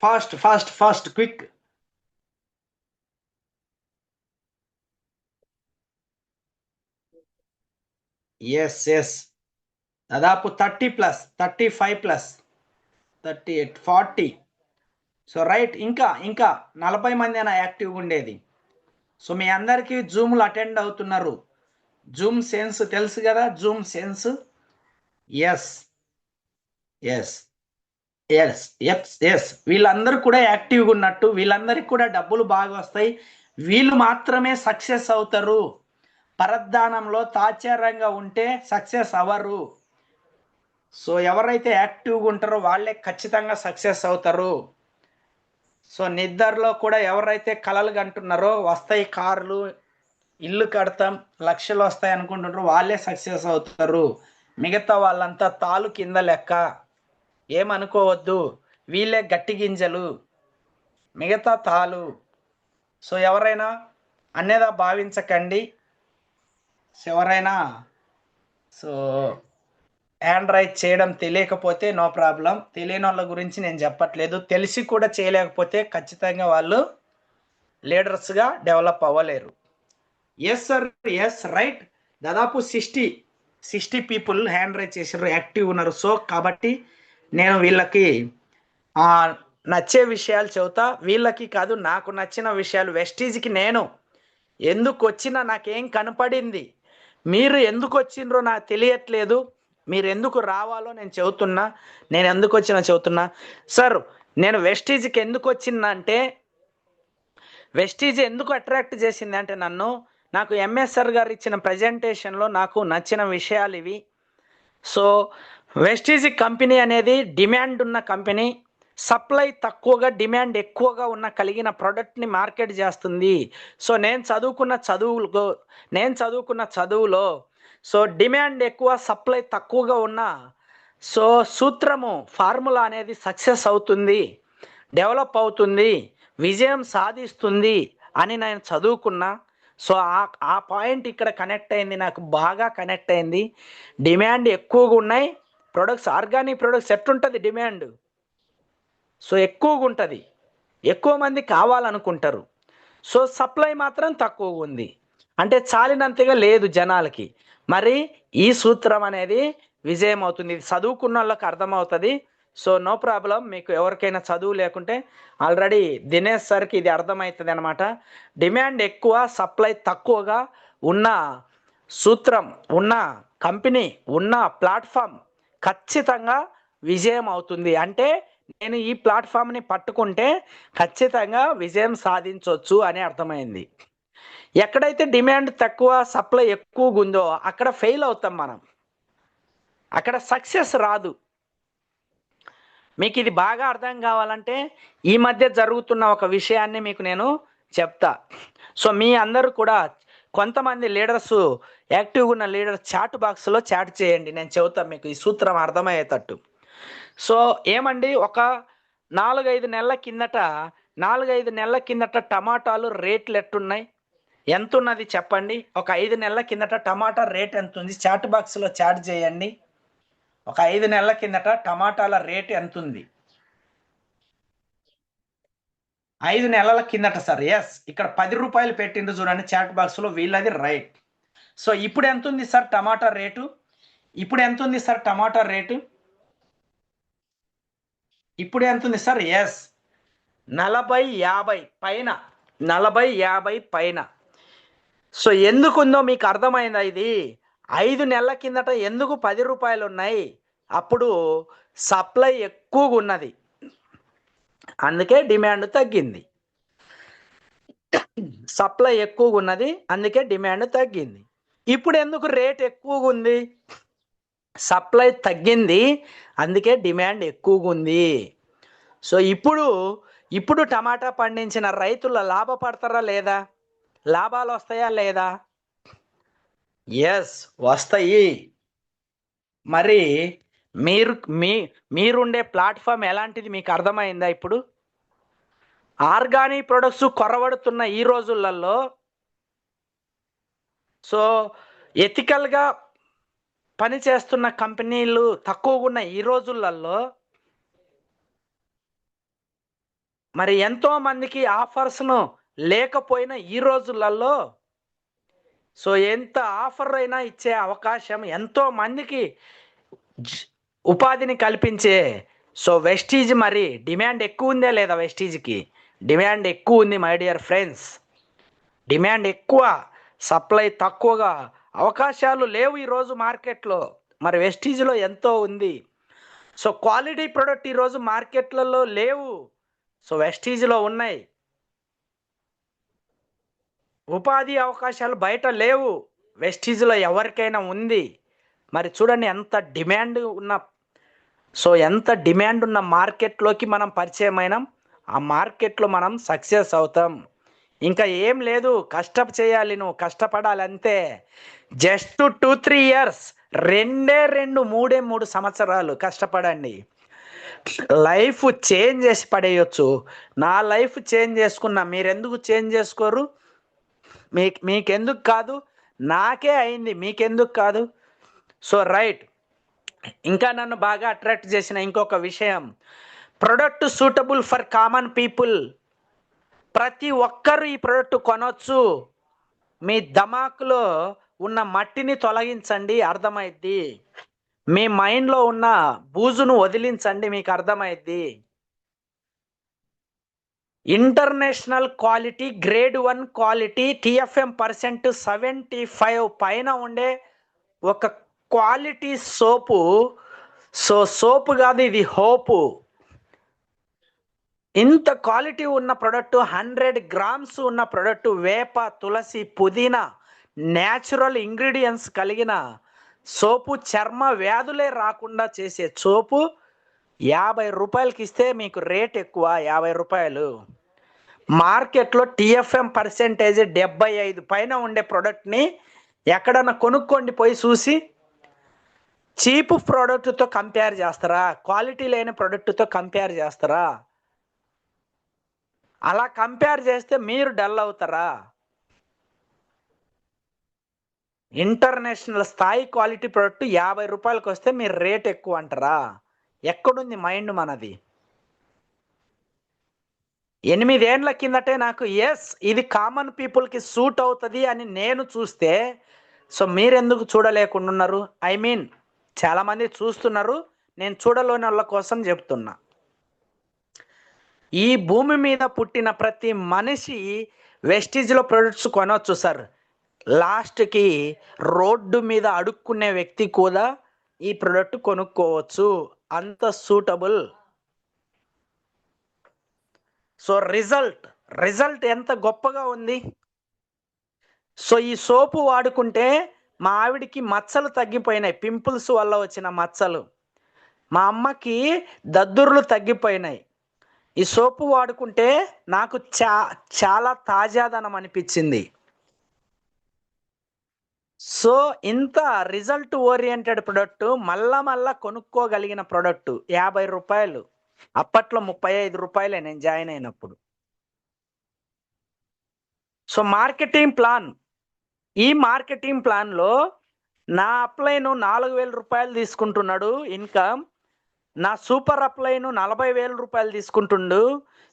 Fast quick. ఎస్ దాదాపు 30+, 35+, 38, 40. So right. ఇంకా 40 మంది అయినా యాక్టివ్గా ఉండేది. సో మీ అందరికీ జూమ్లు అటెండ్ అవుతున్నారు. జూమ్ సెన్స్ తెలుసు కదా, జూమ్ సెన్స్. ఎస్ వీళ్ళందరూ కూడా యాక్టివ్గా ఉన్నట్టు, వీళ్ళందరికీ కూడా డబ్బులు బాగా వస్తాయి. వీళ్ళు మాత్రమే సక్సెస్ అవుతారు. పరధ్యానంలో తాచారంగా ఉంటే సక్సెస్ అవ్వరు. సో ఎవరైతే యాక్టివ్గా ఉంటారో వాళ్ళే ఖచ్చితంగా సక్సెస్ అవుతారు. సో నిద్రలో కూడా ఎవరైతే కలలు కంటున్నారో వస్తాయి కార్లు, ఇల్లు కడతాం, లక్షలు వస్తాయి అనుకుంటున్నారో వాళ్ళే సక్సెస్ అవుతారు. మిగతా వాళ్ళంతా తాలు కింద లెక్క. ఏమనుకోవద్దు, వీళ్ళే గట్టి గింజలు, మిగతా తాలు. సో ఎవరైనా అనేదా భావించకండి. ఎవరైనా హ్యాండ్ రైజ్ చేయడం తెలియకపోతే నో ప్రాబ్లం. తెలియని వాళ్ళ గురించి నేను చెప్పట్లేదు. తెలిసి కూడా చేయలేకపోతే ఖచ్చితంగా వాళ్ళు లీడర్స్గా డెవలప్ అవ్వలేరు. Yes sir, yes right. దాదాపు 60 పీపుల్ హ్యాండ్ రైజ్ చేసారు, యాక్టివ్ ఉన్నారు. సో కాబట్టి నేను వీళ్ళకి నచ్చే విషయాలు చెబుతా. వీళ్ళకి కాదు, నాకు నచ్చిన విషయాలు. వెస్టీజ్కి నేను ఎందుకు వచ్చినా నాకేం కనపడింది, మీరు ఎందుకు వచ్చిండ్రో నాకు తెలియట్లేదు. మీరు ఎందుకు రావాలో నేను చెబుతున్నా. నేను ఎందుకు వచ్చినా చెబుతున్నా. సార్ నేను వెస్టీజ్కి ఎందుకు వచ్చిందా అంటే, వెస్టీజ్ ఎందుకు అట్రాక్ట్ చేసింది అంటే నాకు ఎంఎస్ఆర్ గారు ఇచ్చిన ప్రజెంటేషన్లో నాకు నచ్చిన విషయాలు ఇవి. సో వెస్టీజ్ కంపెనీ అనేది డిమాండ్ ఉన్న కంపెనీ. సప్లై తక్కువగా డిమాండ్ ఎక్కువగా కలిగిన ప్రోడక్ట్ని మార్కెట్ చేస్తుంది. సో నేను చదువుకున్న చదువులో సో డిమాండ్ ఎక్కువ, సప్లై తక్కువగా ఉన్న సో సూత్రము, ఫార్ములా అనేది సక్సెస్ అవుతుంది, డెవలప్ అవుతుంది, విజయం సాధిస్తుంది అని నేను చదువుకున్నా. సో ఆ పాయింట్ ఇక్కడ కనెక్ట్ అయింది, నాకు బాగా కనెక్ట్ అయింది. డిమాండ్ ఎక్కువగా ఉన్నాయి ప్రొడక్ట్స్, ఆర్గానిక్ ప్రొడక్ట్స్ ఎట్లుంటుంది డిమాండ్? సో ఎక్కువగా ఉంటుంది, ఎక్కువ మంది కావాలనుకుంటారు. సో సప్లై మాత్రం తక్కువగా ఉంది, అంటే చాలినంతగా లేదు జనాలకి. మరి ఈ సూత్రం అనేది విజయం అవుతుంది. ఇది చదువుకున్న వాళ్ళకి అర్థమవుతుంది. So no problem. మీకు ఎవరికైనా చదువు లేకుంటే ఆల్రెడీ దినేష్ సార్కి ఇది అర్థమవుతుంది అనమాట. డిమాండ్ ఎక్కువ, సప్లై తక్కువగా ఉన్న సూత్రం, ఉన్న కంపెనీ, ఉన్న ప్లాట్ఫామ్ ఖచ్చితంగా విజయం అవుతుంది. అంటే నేను ఈ ప్లాట్ఫామ్ని పట్టుకుంటే ఖచ్చితంగా విజయం సాధించవచ్చు అని అర్థమైంది. ఎక్కడైతే డిమాండ్ తక్కువ, సప్లై ఎక్కువగా ఉందో అక్కడ ఫెయిల్ అవుతాం మనం, అక్కడ సక్సెస్ రాదు. మీకు ఇది బాగా అర్థం కావాలంటే ఈ మధ్య జరుగుతున్న ఒక విషయాన్ని మీకు నేను చెప్తా. సో మీ అందరూ కూడా కొంతమంది లీడర్స్, యాక్టివ్గా ఉన్న లీడర్స్ చాట్ బాక్స్లో చాట్ చేయండి, నేను చెబుతాను మీకు ఈ సూత్రం అర్థమయ్యేటట్టు. సో ఏమండి, ఒక 4-5 నెలల కిందట టమాటాలు రేట్లు ఎట్టున్నాయి, ఎంత ఉన్నది చెప్పండి? ఒక 5 నెలల కిందట టమాటా రేట్ ఎంత ఉంది? చాట్ బాక్స్లో చాట్ చేయండి. ఒక 5 నెలల కిందట టమాటాల రేట్ ఎంత ఉంది? 5 నెలల కిందట సార్. ఎస్, ఇక్కడ 10 రూపాయలు పెట్టిండ్రు చూడండి చాట్ బాక్స్లో, వీళ్ళది రైట్. సో ఇప్పుడు ఎంత ఉంది సార్ టమాటా రేటు? ఇప్పుడు ఎంత ఉంది సార్ టమాటా రేటు? ఇప్పుడు ఎంత ఉంది సార్? ఎస్, 40-50 పైన, 40-50 పైన. సో ఎందుకుందో మీకు అర్థమైందా? ఇది 5 నెలల కిందట ఎందుకు 10 రూపాయలు ఉన్నాయి? అప్పుడు సప్లై ఎక్కువగా ఉన్నది, అందుకే డిమాండ్ తగ్గింది. సప్లై ఎక్కువగా ఉన్నది, అందుకే డిమాండ్ తగ్గింది. ఇప్పుడు ఎందుకు రేట్ ఎక్కువగా ఉంది? సప్లై తగ్గింది, అందుకే డిమాండ్ ఎక్కువగా ఉంది. సో ఇప్పుడు టమాటా పండించిన రైతుల లాభపడతారా లేదా? లాభాలు వస్తాయా లేదా? ఎస్, వస్తాయి. మరి మీరు మీరుండే ప్లాట్ఫామ్ ఎలాంటిది మీకు అర్థమైందా ఇప్పుడు? ఆర్గానిక్ ప్రొడక్ట్స్ కొరవడుతున్న ఈ రోజులలో సో ఎథికల్గా పనిచేస్తున్న కంపెనీలు తక్కువగా ఉన్న ఈ రోజులలో మరి ఎంతో మందికి ఆఫర్స్ను లేకపోయినా ఈ రోజులలో సో ఎంత ఆఫర్ అయినా ఇచ్చే అవకాశం ఎంతో మందికి ఉపాధిని కల్పించే సో వెస్టీజ్ మరి డిమాండ్ ఎక్కువ ఉందే లేదా? వెస్టీజ్కి డిమాండ్ ఎక్కువ ఉంది మై డియర్ ఫ్రెండ్స్. డిమాండ్ ఎక్కువ, సప్లై తక్కువగా, అవకాశాలు లేవు ఈరోజు మార్కెట్లో. మరి వెస్టీజ్లో ఎంతో ఉంది. సో క్వాలిటీ ప్రోడక్ట్ ఈరోజు మార్కెట్లలో లేవు, సో వెస్టీజ్లో ఉన్నాయి. ఉపాధి అవకాశాలు బయట లేవు, వెస్టీజ్లో ఎవరికైనా ఉంది. మరి చూడండి ఎంత డిమాండ్ ఉన్న ఎంత డిమాండ్ ఉన్న మార్కెట్లోకి మనం పరిచయం అయినాం. ఆ మార్కెట్లో మనం సక్సెస్ అవుతాం. ఇంకా ఏం లేదు, కష్టం చేయాలి, నువ్వు కష్టపడాలి అంతే. జస్ట్ 2-3 ఇయర్స్, 2-3 సంవత్సరాలు కష్టపడండి. లైఫ్ చేంజ్ చేసి పడేయచ్చు. నా లైఫ్ చేంజ్ చేసుకున్నా, మీరెందుకు చేంజ్ చేసుకోరు? మీకెందుకు కాదు? నాకే అయింది, మీకెందుకు కాదు? So right. ఇంకా నన్ను బాగా అట్రాక్ట్ చేసిన ఇంకొక విషయం, product suitable for common people. ప్రతి ఒక్కరు ఈ ప్రోడక్ట్ కొనవచ్చు. మీ ధమాకులో ఉన్న మట్టిని తొలగించండి, అర్థమైద్ది. మీ మైండ్లో ఉన్న బూజును వదిలించండి, మీకు అర్థమైద్ది. International quality, grade 1 quality, TFM % 75 పైన ఉండే ఒక క్వాలిటీ సోపు. సో సోపు కాదు, ఇది హోపు. ఇంత క్వాలిటీ ఉన్న ప్రోడక్ట్, 100 గ్రామ్స్ ఉన్న ప్రోడక్ట్, వేప, తులసి, పుదీనా న్యాచురల్ ఇంగ్రీడియంట్స్ కలిగిన సోపు, చర్మ వ్యాధులే రాకుండా చేసే సోపు 50 రూపాయలకి ఇస్తే మీకు రేట్ ఎక్కువ, 50 రూపాయలు. మార్కెట్లో TFM % 75 పైన ఉండే ప్రోడక్ట్ని ఎక్కడన్నా కొనుక్కోండి, పోయి చూసి. చీప్ ప్రోడక్ట్తో కంపేర్ చేస్తారా? క్వాలిటీ లేని ప్రోడక్ట్తో కంపేర్ చేస్తారా? అలా కంపేర్ చేస్తే మీరు డల్ అవుతారా? ఇంటర్నేషనల్ స్థాయి క్వాలిటీ ప్రోడక్ట్ 50 రూపాయలకు వస్తే మీరు రేట్ ఎక్కువ అంటారా? ఎక్కడుంది మైండ్ మనది? 8 ఏండ్ల కిందటే నాకు ఎస్ ఇది కామన్ పీపుల్కి సూట్ అవుతుంది అని నేను చూస్తే, సో మీరెందుకు చూడలేకుండా? ఐ మీన్ చాలామంది చూస్తున్నారు, నేను చూడలేని వాళ్ళ కోసం చెప్తున్నా. ఈ భూమి మీద పుట్టిన ప్రతి మనిషి వెస్టీజ్లో ప్రొడక్ట్స్ కొనవచ్చు సార్. లాస్ట్కి రోడ్డు మీద అడుక్కునే వ్యక్తి కూడా ఈ ప్రొడక్ట్ కొనుక్కోవచ్చు, అంత సూటబుల్. సో రిజల్ట్ ఎంత గొప్పగా ఉంది. సో ఈ సోపు వాడుకుంటే మా ఆవిడికి మచ్చలు తగ్గిపోయినాయి, పింపుల్స్ వల్ల వచ్చిన మచ్చలు. మా అమ్మకి దద్దుర్లు తగ్గిపోయినాయి. ఈ సోపు వాడుకుంటే నాకు చాలా తాజాదనం అనిపించింది. సో ఇంత రిజల్ట్ ఓరియంటెడ్ ప్రొడక్ట్, మళ్ళా కొనుక్కోగలిగిన ప్రొడక్ట్ 50 రూపాయలు. అప్పట్లో 35 రూపాయలే నేను జాయిన్ అయినప్పుడు. సో ఈ మార్కెటింగ్ ప్లాన్లో నా అప్లైను 4,000 రూపాయలు తీసుకుంటున్నాడు ఇన్కమ్. నా సూపర్ అప్లైను 40,000 రూపాయలు తీసుకుంటుండు.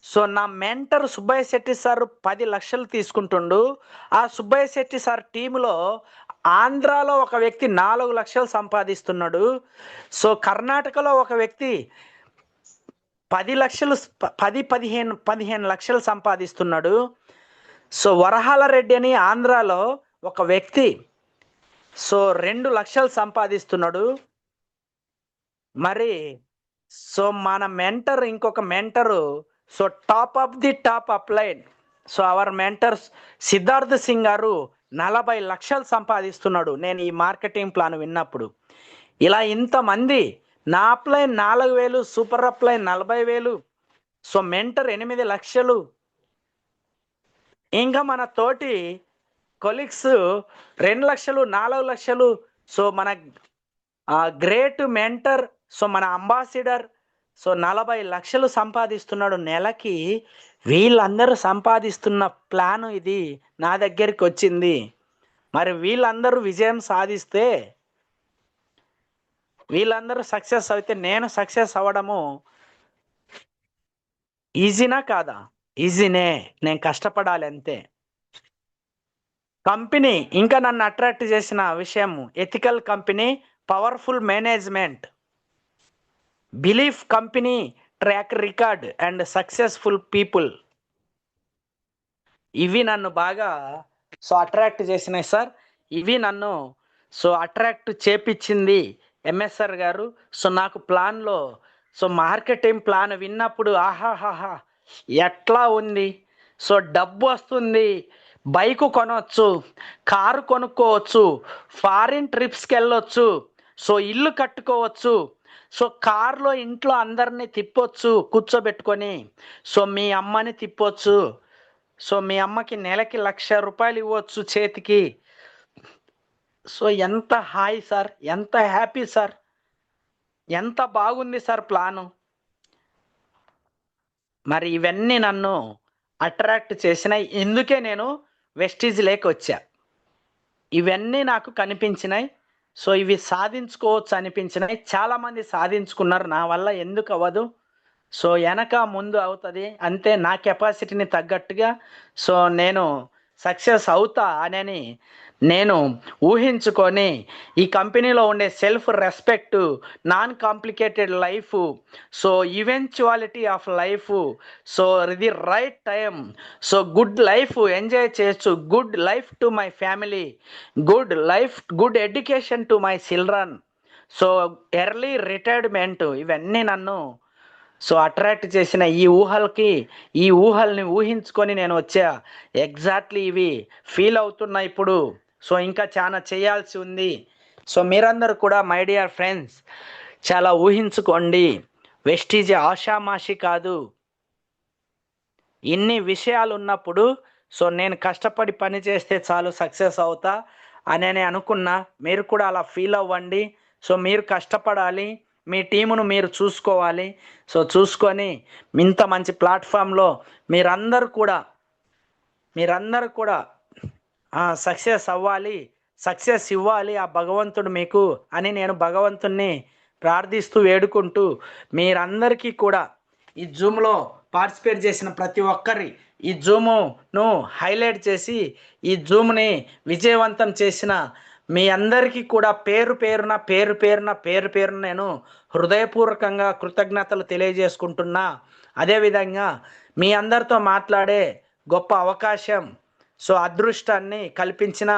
సో నా మెంటర్ సుబ్బయ్య శెట్టి సార్ 10 లక్షలు తీసుకుంటుండు. ఆ సుబ్బయ్య శెట్టి సార్ టీంలో ఆంధ్రాలో ఒక వ్యక్తి 4 లక్షలు సంపాదిస్తున్నాడు. సో కర్ణాటకలో ఒక వ్యక్తి 15 లక్షలు సంపాదిస్తున్నాడు. సో వరహాల రెడ్డి అని ఆంధ్రాలో ఒక వ్యక్తి సో 2 లక్షలు సంపాదిస్తున్నాడు. మరి సో మన మెంటర్, ఇంకొక mentor, so top upline, so our mentors Siddharth Singh గారు 40 లక్షలు సంపాదిస్తున్నాడు. నేను ఈ మార్కెటింగ్ ప్లాన్ విన్నప్పుడు ఇలా ఇంతమంది, నా upline 4,000, super upline 40,000, so mentor 8 లక్షలు. ఇంకా మన తోటి కొలీగ్స్ 2 లక్షలు 4 లక్షలు, సో మన గ్రేట్ మెంటర్, సో మన అంబాసిడర్, సో 40 లక్షలు సంపాదిస్తున్నాడు నెలకి. వీళ్ళందరూ సంపాదిస్తున్న ప్లాన్ ఇది నా దగ్గరికి వచ్చింది. మరి వీళ్ళందరూ విజయం సాధిస్తే, వీళ్ళందరూ సక్సెస్ అయితే నేను సక్సెస్ అవ్వడము ఈజీనా కాదా? ఈజీనే, నేను కష్టపడాలి అంతే. కంపెనీ ఇంకా నన్ను అట్రాక్ట్ చేసిన విషయం ethical company, powerful management, belief company, track record and successful people. ఇవి నన్ను బాగా అట్రాక్ట్ చేసినాయి సార్. ఇవి నన్ను అట్రాక్ట్ చేపించింది ఎంఎస్ఆర్ గారు. నాకు ప్లాన్లో మార్కెటింగ్ ప్లాన్ విన్నప్పుడు ఆహాహాహా ఎట్లా ఉంది. డబ్బు వస్తుంది, బైకు కొనవచ్చు, కారు కొనుక్కోవచ్చు, ఫారిన్ ట్రిప్స్కి వెళ్ళొచ్చు, ఇల్లు కట్టుకోవచ్చు, కార్లో ఇంట్లో అందరినీ తిప్పొచ్చు కూర్చోబెట్టుకొని, మీ అమ్మని తిప్పొచ్చు, మీ అమ్మకి నెలకి 1,00,000 ఇవ్వచ్చు చేతికి. ఎంత హాయ్ సార్, ఎంత హ్యాపీ సార్, ఎంత బాగుంది సార్ ప్లాను. మరి ఇవన్నీ నన్ను అట్రాక్ట్ చేసినాయి. ఎందుకే నేను వెస్టీజ్ లేక్ వచ్చా. ఇవన్నీ నాకు కనిపించినాయి. ఇవి సాధించుకోవచ్చు అనిపించినాయి. చాలామంది సాధించుకున్నారు, నా వల్ల ఎందుకు అవ్వదు? వెనక ముందు అవుతుంది అంతే. నా కెపాసిటీని తగ్గట్టుగా నేను సక్సెస్ అవుతా అని నేను ఊహించుకొని, ఈ కంపెనీలో ఉండే self respect, non complicated life, eventuality of life, ఇది right time, good life enjoy చేయొచ్చు, good life to my family, good life, good education to my children, early retirement, ఇవన్నీ నన్ను అట్రాక్ట్ చేసిన ఈ ఊహల్ని ఊహించుకొని నేను వచ్చా. ఎగ్జాక్ట్లీ ఇవి ఫీల్ అవుతున్నా ఇప్పుడు. ఇంకా చాలా చేయాల్సి ఉంది. మీరందరూ కూడా మై డియర్ ఫ్రెండ్స్ చాలా ఊహించుకోండి. వెస్టీజ్ ఆషామాషి కాదు. ఇన్ని విషయాలు ఉన్నప్పుడు నేను కష్టపడి పని చేస్తే చాలు సక్సెస్ అవుతా అని అనుకున్నా. మీరు కూడా అలా ఫీల్ అవ్వండి. మీరు కష్టపడాలి, మీ టీమును మీరు చూసుకోవాలి. చూసుకొని ఇంత మంచి ప్లాట్ఫామ్లో మీరందరూ కూడా సక్సెస్ అవ్వాలి, సక్సెస్ ఇవ్వాలి ఆ భగవంతుడు మీకు అని నేను భగవంతుణ్ణి ప్రార్థిస్తూ వేడుకుంటూ, మీరందరికీ కూడా ఈ జూమ్లో పార్టిసిపేట్ చేసిన ప్రతి ఒక్కరి ఈ జూమును హైలైట్ చేసి ఈ జూమ్ని విజయవంతం చేసిన మీ అందరికీ కూడా పేరు పేరున నేను హృదయపూర్వకంగా కృతజ్ఞతలు తెలియజేసుకుంటున్నా. అదేవిధంగా మీ అందరితో మాట్లాడే గొప్ప అవకాశం, అదృష్టాన్ని కల్పించిన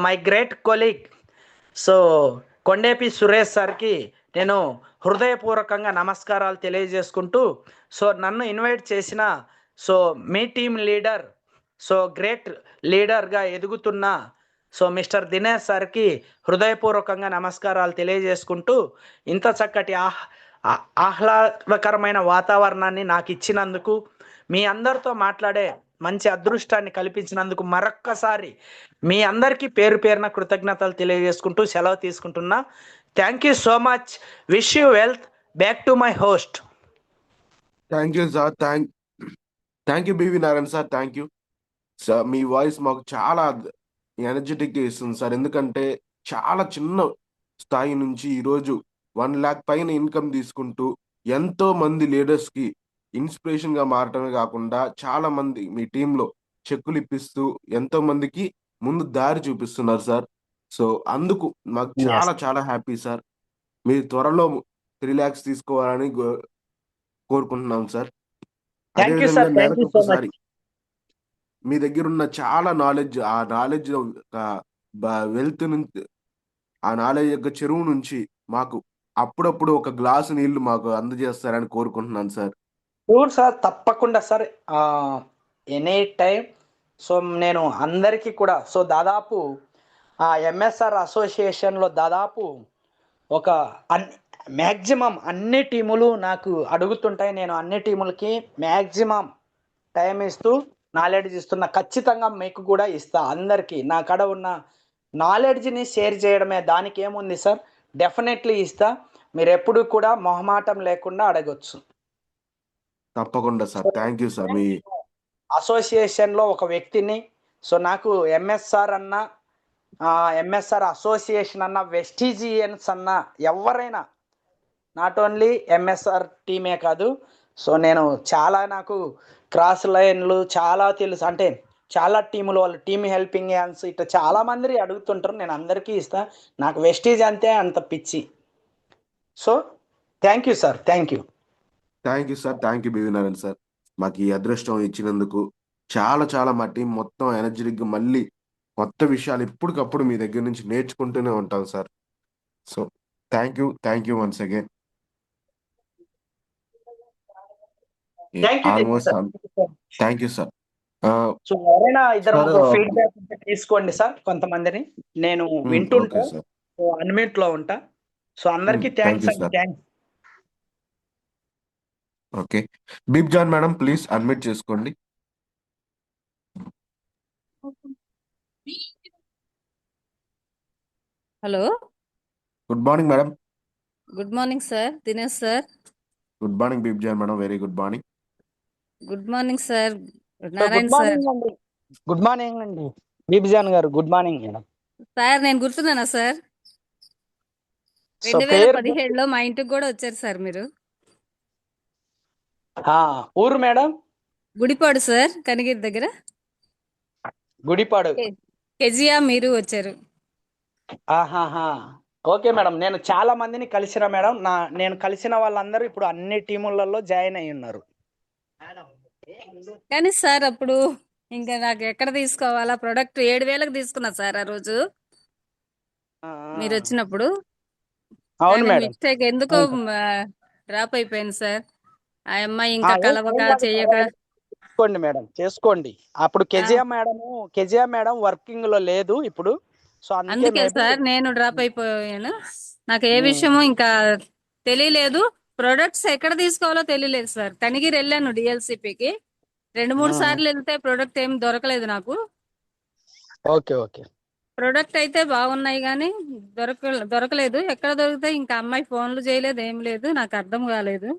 my great colleague Kondepi Suresh సార్కి నేను హృదయపూర్వకంగా నమస్కారాలు తెలియజేసుకుంటూ, నన్ను ఇన్వైట్ చేసిన మీ టీమ్ లీడర్, గ్రేట్ లీడర్గా ఎదుగుతున్న మిస్టర్ దినేష్ సార్కి హృదయపూర్వకంగా నమస్కారాలు తెలియజేసుకుంటూ, ఇంత చక్కటి ఆహ్లాదకరమైన వాతావరణాన్ని నాకు ఇచ్చినందుకు, మీ అందరితో మాట్లాడే మంచి అదృష్టాన్ని కల్పించినందుకు మరొక్కసారి మీ అందరికీ పేరున కృతజ్ఞతలు తెలియజేసుకుంటూ సెలవు తీసుకుంటున్నా. Thank you so much. Wish you wealth. Back to my host. Thank you sir. Thank you BV Narayana sir. Thank you sir. మీ వాయిస్ మాకు చాలా ఎనర్జెటిక్ ఇస్తుంది సార్. ఎందుకంటే చాలా చిన్న స్థాయి నుంచి ఈరోజు 1,00,000 పైన ఇన్కమ్ తీసుకుంటూ ఎంతో మంది లీడర్స్కి ఇన్స్పిరేషన్గా మారటమే కాకుండా చాలా మంది మీ టీంలో చెక్కులు ఇప్పిస్తూ ఎంతో మందికి ముందు దారి చూపిస్తున్నారు సార్. అందుకు మాకు చాలా హ్యాపీ సార్. మీరు త్వరలో 3 lakhs తీసుకోవాలని కోరుకుంటున్నాం సార్. అదేవిధంగా నెలకు ఒకసారి మీ దగ్గర ఉన్న చాలా నాలెడ్జ్, ఆ నాలెడ్జ్ వెల్త్ నుంచి, ఆ నాలెడ్జ్ యొక్క చెరువు నుంచి మాకు అప్పుడప్పుడు ఒక గ్లాసు నీళ్లు మాకు అందజేస్తారని కోరుకుంటున్నాను సార్. షూర్ సార్, తప్పకుండా సార్. Any time. నేను అందరికీ కూడా దాదాపు ఎంఎస్ఆర్ అసోసియేషన్లో దాదాపు ఒక మ్యాక్సిమం అన్ని టీములు నాకు అడుగుతుంటాయి. నేను అన్ని టీములకి మ్యాక్సిమం టైం ఇస్తూ నాలెడ్జ్ ఇస్తున్నా, ఖచ్చితంగా మీకు కూడా ఇస్తా. అందరికీ నా కాడ ఉన్న నాలెడ్జ్ని షేర్ చేయడమే, దానికి ఏముంది సార్. డెఫినెట్లీ ఇస్తా. మీరు ఎప్పుడు కూడా మొహమాటం లేకుండా అడగొచ్చు. తప్పకుండా so sir. Thank you sir. మీ అసోసియేషన్లో ఒక వ్యక్తిని. సో నాకు ఎంఎస్ఆర్ అన్న, ఎంఎస్ఆర్ అసోసియేషన్ అన్న, వెస్టీజియన్స్ అన్న, ఎవరైనా, నాట్ ఓన్లీ ఎంఎస్ఆర్ టీమే కాదు. సో నేను నాకు క్రాస్ లైన్లు చాలా తెలుసు. అంటే చాలా టీములు, వాళ్ళు టీమ్ హెల్పింగ్ హ్యాండ్స్ ఇట్లా చాలా మంది అడుగుతుంటారు. నేను అందరికీ ఇస్తా. నాకు వెస్టీజ్ అంతే అంత పిచ్చి. So thank you sir. Thank you. Thank you sir. Thank you BV Narayana sir. మాకు ఈ అదృష్టం ఇచ్చినందుకు చాలా చాలా మా టీం మొత్తం ఎనర్జెటిక్గా మళ్ళీ కొత్త విషయాలు ఇప్పటికప్పుడు మీ దగ్గర నుంచి నేర్చుకుంటూనే ఉంటాం sir. So thank you once again. Thank you almost sir. Thank you sir. So ఎవరైనా ఇద్దరు సార్ ముగ్గురు ఫీడ్బ్యాక్ ఉంటే తీసుకోండి సార్. కొంతమందిని నేను ఓకే వింటుంటా. సార్. సో అన్మ్యూట్ లో ఉంటా. సో అందరికీ థ్యాంక్ థ్యాంక్స్ యూ అండి. Sir. Thanks. Okay, Bibijan madam please unmute చేసుకోండి. Hello, good morning madam. Good morning sir. Dinesh sir. Good morning Bibijan madam. Very good morning. Good morning sir. So Narayana good sir. Morning అండి. Good morning అండి బీబిజాన్ గారు. Good morning madam. Sir నేను గుర్తున్నానా sir? So పేరు 2017లో మా ఇంటికి కూడా వచ్చారు సార్ మీరు. ఊరు మేడం? గుడిపాడు సార్, కనిగిరి దగ్గర. గుడిపాడు. కెజియా మీరు వచ్చారు. ఆహాహా. Okay madam. నేను చాలా మందిని కలిసిన మేడం. నేను కలిసిన వాళ్ళందరూ ఇప్పుడు అన్ని టీములలో జాయిన్ అయి ఉన్నారు. కానీ సార్ అప్పుడు ఇంకా నాకు ఎక్కడ తీసుకోవాలా, ప్రొడక్ట్ 7,000కి తీసుకున్నా సార్ ఆ రోజు మీరు వచ్చినప్పుడు. అవును మేడం. మిస్టేక్ ఎందుకో డ్రాప్ అయిపోయింది సార్. ఆ అమ్మాయి ఇంకా కలవక చెయ్యక. చేసుకోండి మేడం, చేసుకోండి. అప్పుడు కెజియా మేడం వర్కింగ్ లో లేదు ఇప్పుడు. సో అందుకే సార్ నేను డ్రాప్ అయిపోయాను. నాకు ఏ విషయము ఇంకా తెలియలేదు. ప్రొడక్ట్స్ ఎక్కడ తీసుకోవాలో తెలియలేదు సార్. కనిగిరి వెళ్ళాను డిఎల్సిపికి 2-3 సార్లు వెళ్తే ప్రొడక్ట్ ఏం దొరకలేదు నాకు. Okay okay. ప్రొడక్ట్ అయితే బాగున్నాయి కానీ దొరకలేదు. ఎక్కడ దొరుకుతాయి? ఇంకా అమ్మాయి ఫోన్లు చేయలేదు, ఏం లేదు. నాకు అర్థం కాలేదు.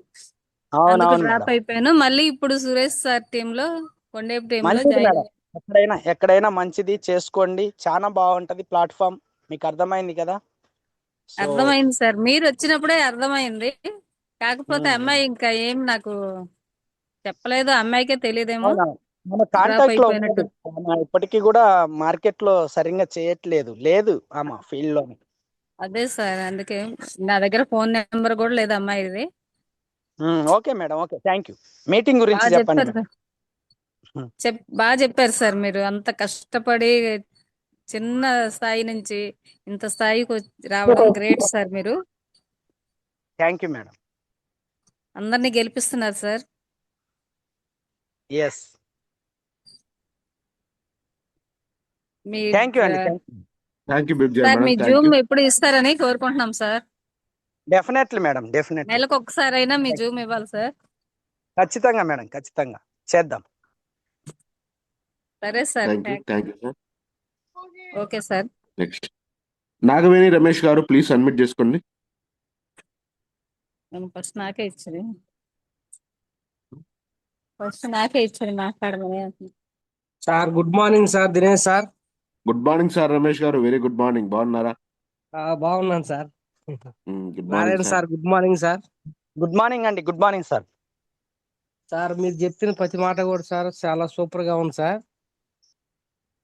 అందుకు డ్రాప్ అయిపోయాను. మళ్ళీ ఇప్పుడు సురేష్ సార్ టీమ్ లో, కొండేపు టీమ్ లో జాయిన్. ఎక్కడైనా మంచిది చేసుకోండి. చాలా బాగుంటది ప్లాట్ఫామ్. మీకు అర్థమైంది కదా? అర్థమైంది సార్. మీరు వచ్చినప్పుడే అర్థమైంది. కాకపోతే అమ్మాయి ఇంకా ఏం నాకు చెప్పలేదు. అమ్మాయికే తెలియదేమో. మన కాంటాక్ట్ లో ఇప్పటికీ కూడా మార్కెట్ లో సరిగ్గా చేయట్లేదు ఆమె ఫీల్డ్ లో. అదే సార్, అందుకే నా దగ్గర ఫోన్ నెంబర్ కూడా లేదు అమ్మాయిది. Okay madam. Okay, thank you. Meeting గురించి చెప్పండి. బాగా చెప్పారు సార్. మీరు అంత కష్టపడి చిన్న స్థాయి నుంచి ఇంత స్థాయికి రావడం గ్రేట్ సార్. మీరు థ్యాంక్ యూ మేడం. అందరినీ గెలిపిస్తున్నారు సార్. ఎస్, థ్యాంక్ యూ అండి. థ్యాంక్ యూ బిప్ జాన్ సార్ మేడం. మీ జూమ్ ఎప్పుడు ఇస్తారని కోరుకుంటున్నాం సార్. Definitely madam, definitely. నెలకు ఒకసారి అయినా మీ జూమ్ ఇవ్వాలి సార్. ఖచ్చితంగా మేడం, ఖచ్చితంగా చేద్దాం. సరే sir. Thank you sir. Okay sir. Next Nagaveni Ramesh గారు ప్లీజ్ సబ్మిట్ చేసుకోండి. ఫస్ట్ నాకే ఇచ్చారు మాట్లాడమని. Sir good morning sir. Dinesh sir. Good morning sir. Ramesh గారు వెరీ గుడ్ మార్నింగ్. బాగున్నారా? బాగున్నాను sir. Good Narayana morning sir. Good morning sir. Good morning అండి. Good morning sir. సార్ మీరు చెప్పిన ప్రతి మాట కూడా సార్ చాలా సూపర్ గా ఉంది సార్.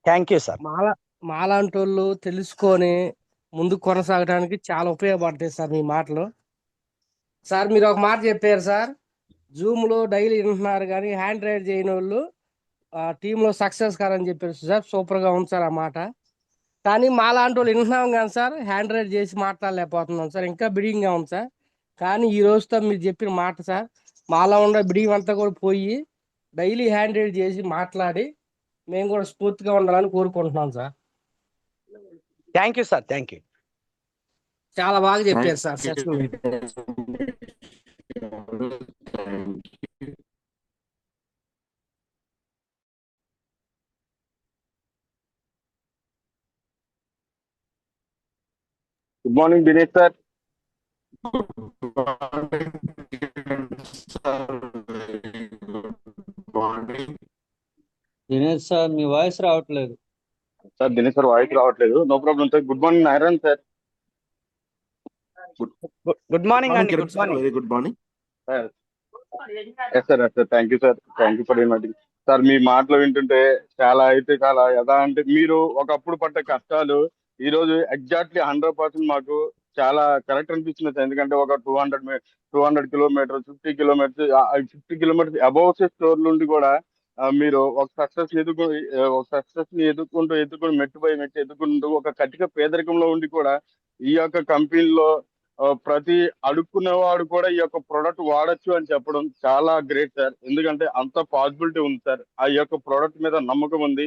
Thank you sir. మాలాంటి వాళ్ళు తెలుసుకొని ముందుకు కొనసాగడానికి చాలా ఉపయోగపడతాయి సార్ మీ మాటలు. సార్ మీరు ఒక మాట చెప్పారు సార్, జూమ్ లో డైలీ వింటున్నారు కానీ హ్యాండ్ రైడ్ చేయని వాళ్ళు టీంలో సక్సెస్ కారని చెప్పారు సార్. సూపర్ గా ఉంది సార్ ఆ మాట. కానీ మాలాంటి వాళ్ళు వింటున్నాం కానీ సార్ హ్యాండ్ రైడ్ చేసి మాట్లాడలేకపోతున్నాం సార్. ఇంకా బిడింగ్ గా ఉంది సార్. కానీ ఈ రోజుతో మీరు చెప్పిన మాట సార్, మాలో ఉన్న బిడింగ్ అంతా కూడా పోయి డైలీ హ్యాండ్ రైడ్ చేసి మాట్లాడి మేము కూడా స్ఫూర్తిగా ఉండాలని కోరుకుంటున్నాం sir. Thank you sir. Thank you. చాలా బాగా చెప్పారు sir. Good morning Dinesh sir. Dinesh sir మీ వాయిస్ రావట్లేదు. సార్ దినేష్ సార్ వాయిస్ రావట్లేదు. No problem sir. Good morning Narayana sir. Good morning అండి. Kiran good sir, morning. Very good morning. Yes sir, yes sir. Thank you sir. Thank you for inviting. Sir మీ మాటలు వింటుంటే చాలా ఎలా అంటే మీరు ఒకప్పుడు పడ్డ కష్టాలు ఈ రోజు ఎగ్జాక్ట్లీ 100% మాకు చాలా కరెక్ట్ అనిపిస్తుంది సార్. ఎందుకంటే ఒక 200 కిలోమీటర్స్ 50 కిలోమీటర్స్ అబౌవ్ స్టోర్ నుండి కూడా మీరు ఒక సక్సెస్ ని ఎదుర్కొంటూ మెట్టు పై మెట్టు ఎదుర్కొంటూ ఒక కటిక పేదరికంలో ఉండి కూడా ఈ యొక్క కంపెనీలో ప్రతి అడుక్కునేవాడు కూడా ఈ యొక్క ప్రోడక్ట్ వాడచ్చు అని చెప్పడం చాలా గ్రేట్ సార్. ఎందుకంటే అంత పాసిబిలిటీ ఉంది సార్. ఆ యొక్క ప్రోడక్ట్ మీద నమ్మకం ఉంది.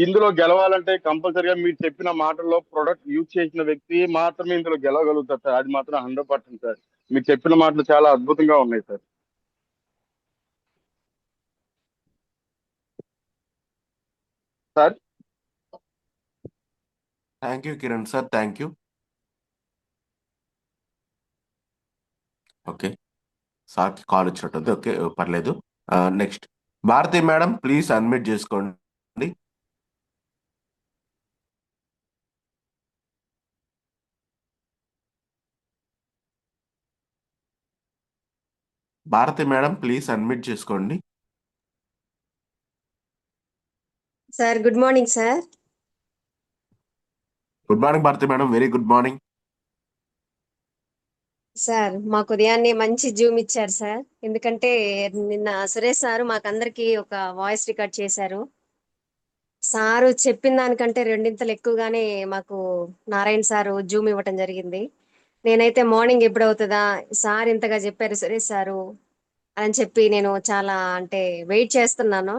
ఇందులో గెలవాలంటే కంపల్సరిగా మీరు చెప్పిన మాటల్లో ప్రోడక్ట్ యూజ్ చేసిన వ్యక్తి మాత్రమే ఇందులో గెలవగలుగుతారు సార్. అది మాత్రం 100% సార్. మీరు చెప్పిన మాటలు చాలా అద్భుతంగా ఉన్నాయి sir. Sir thank you Kiran sir, thank you. Okay, సార్కి కాల్ వచ్చినట్టుంది. ఓకే, పర్లేదు. Next Bharati madam, please unmute చేసుకోండి. భారతి మేడం, ప్లీజ్ అన్మ్యూట్ చేసుకోండి. Sir good morning sir. Good morning Bharati madam, very good morning. Sir మాకు ఉదయాన్నే మంచి జూమ్ ఇచ్చారు సార్. ఎందుకంటే నిన్న సురేష్ సార్ మాకందరికి ఒక వాయిస్ రికార్డ్ చేశారు. సారు చెప్పిన దానికంటే రెండింతలు ఎక్కువగానే మాకు నారాయణ సారు జూమ్ ఇవ్వటం జరిగింది. నేనైతే మార్నింగ్ ఎప్పుడవుతుందా సార్ ఇంతగా చెప్పారు సురేష్ సారు అని చెప్పి నేను చాలా అంటే వెయిట్ చేస్తున్నాను.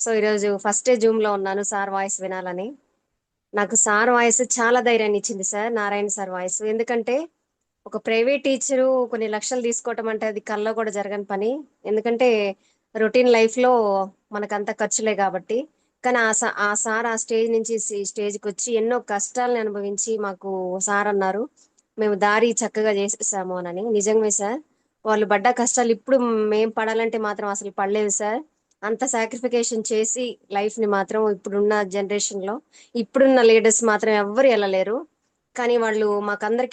సో ఈరోజు ఫస్ట్ డే జూమ్ లో ఉన్నాను సార్ వాయిస్ వినాలని. నాకు సార్ వాయిస్ చాలా ధైర్యాన్ని ఇచ్చింది సార్, నారాయణ సార్ వాయిస్. ఎందుకంటే ఒక ప్రైవేట్ టీచరు కొన్ని లక్షలు తీసుకోవటం అంటే అది కల్లో కూడా జరగని పని. ఎందుకంటే రొటీన్ లైఫ్ లో మనకంత ఖర్చులే కాబట్టి. కానీ ఆ సార్ ఆ స్టేజ్ నుంచి ఈ స్టేజ్కి వచ్చి ఎన్నో కష్టాలను అనుభవించి మాకు సార్ అన్నారు మేము దారి చక్కగా చేసేసాము అని. నిజంగా సార్ వాళ్ళు పడ్డ కష్టాలు ఇప్పుడు మేం పడాలంటే మాత్రం అసలు పడలేదు సార్. అంత సాక్రిఫికేషన్ చేసి లైఫ్ ని మాత్రం ఇప్పుడున్న జనరేషన్ లో ఇప్పుడున్న లీడర్స్ మాత్రం ఎవ్వరు వెళ్ళలేరు. కానీ వాళ్ళు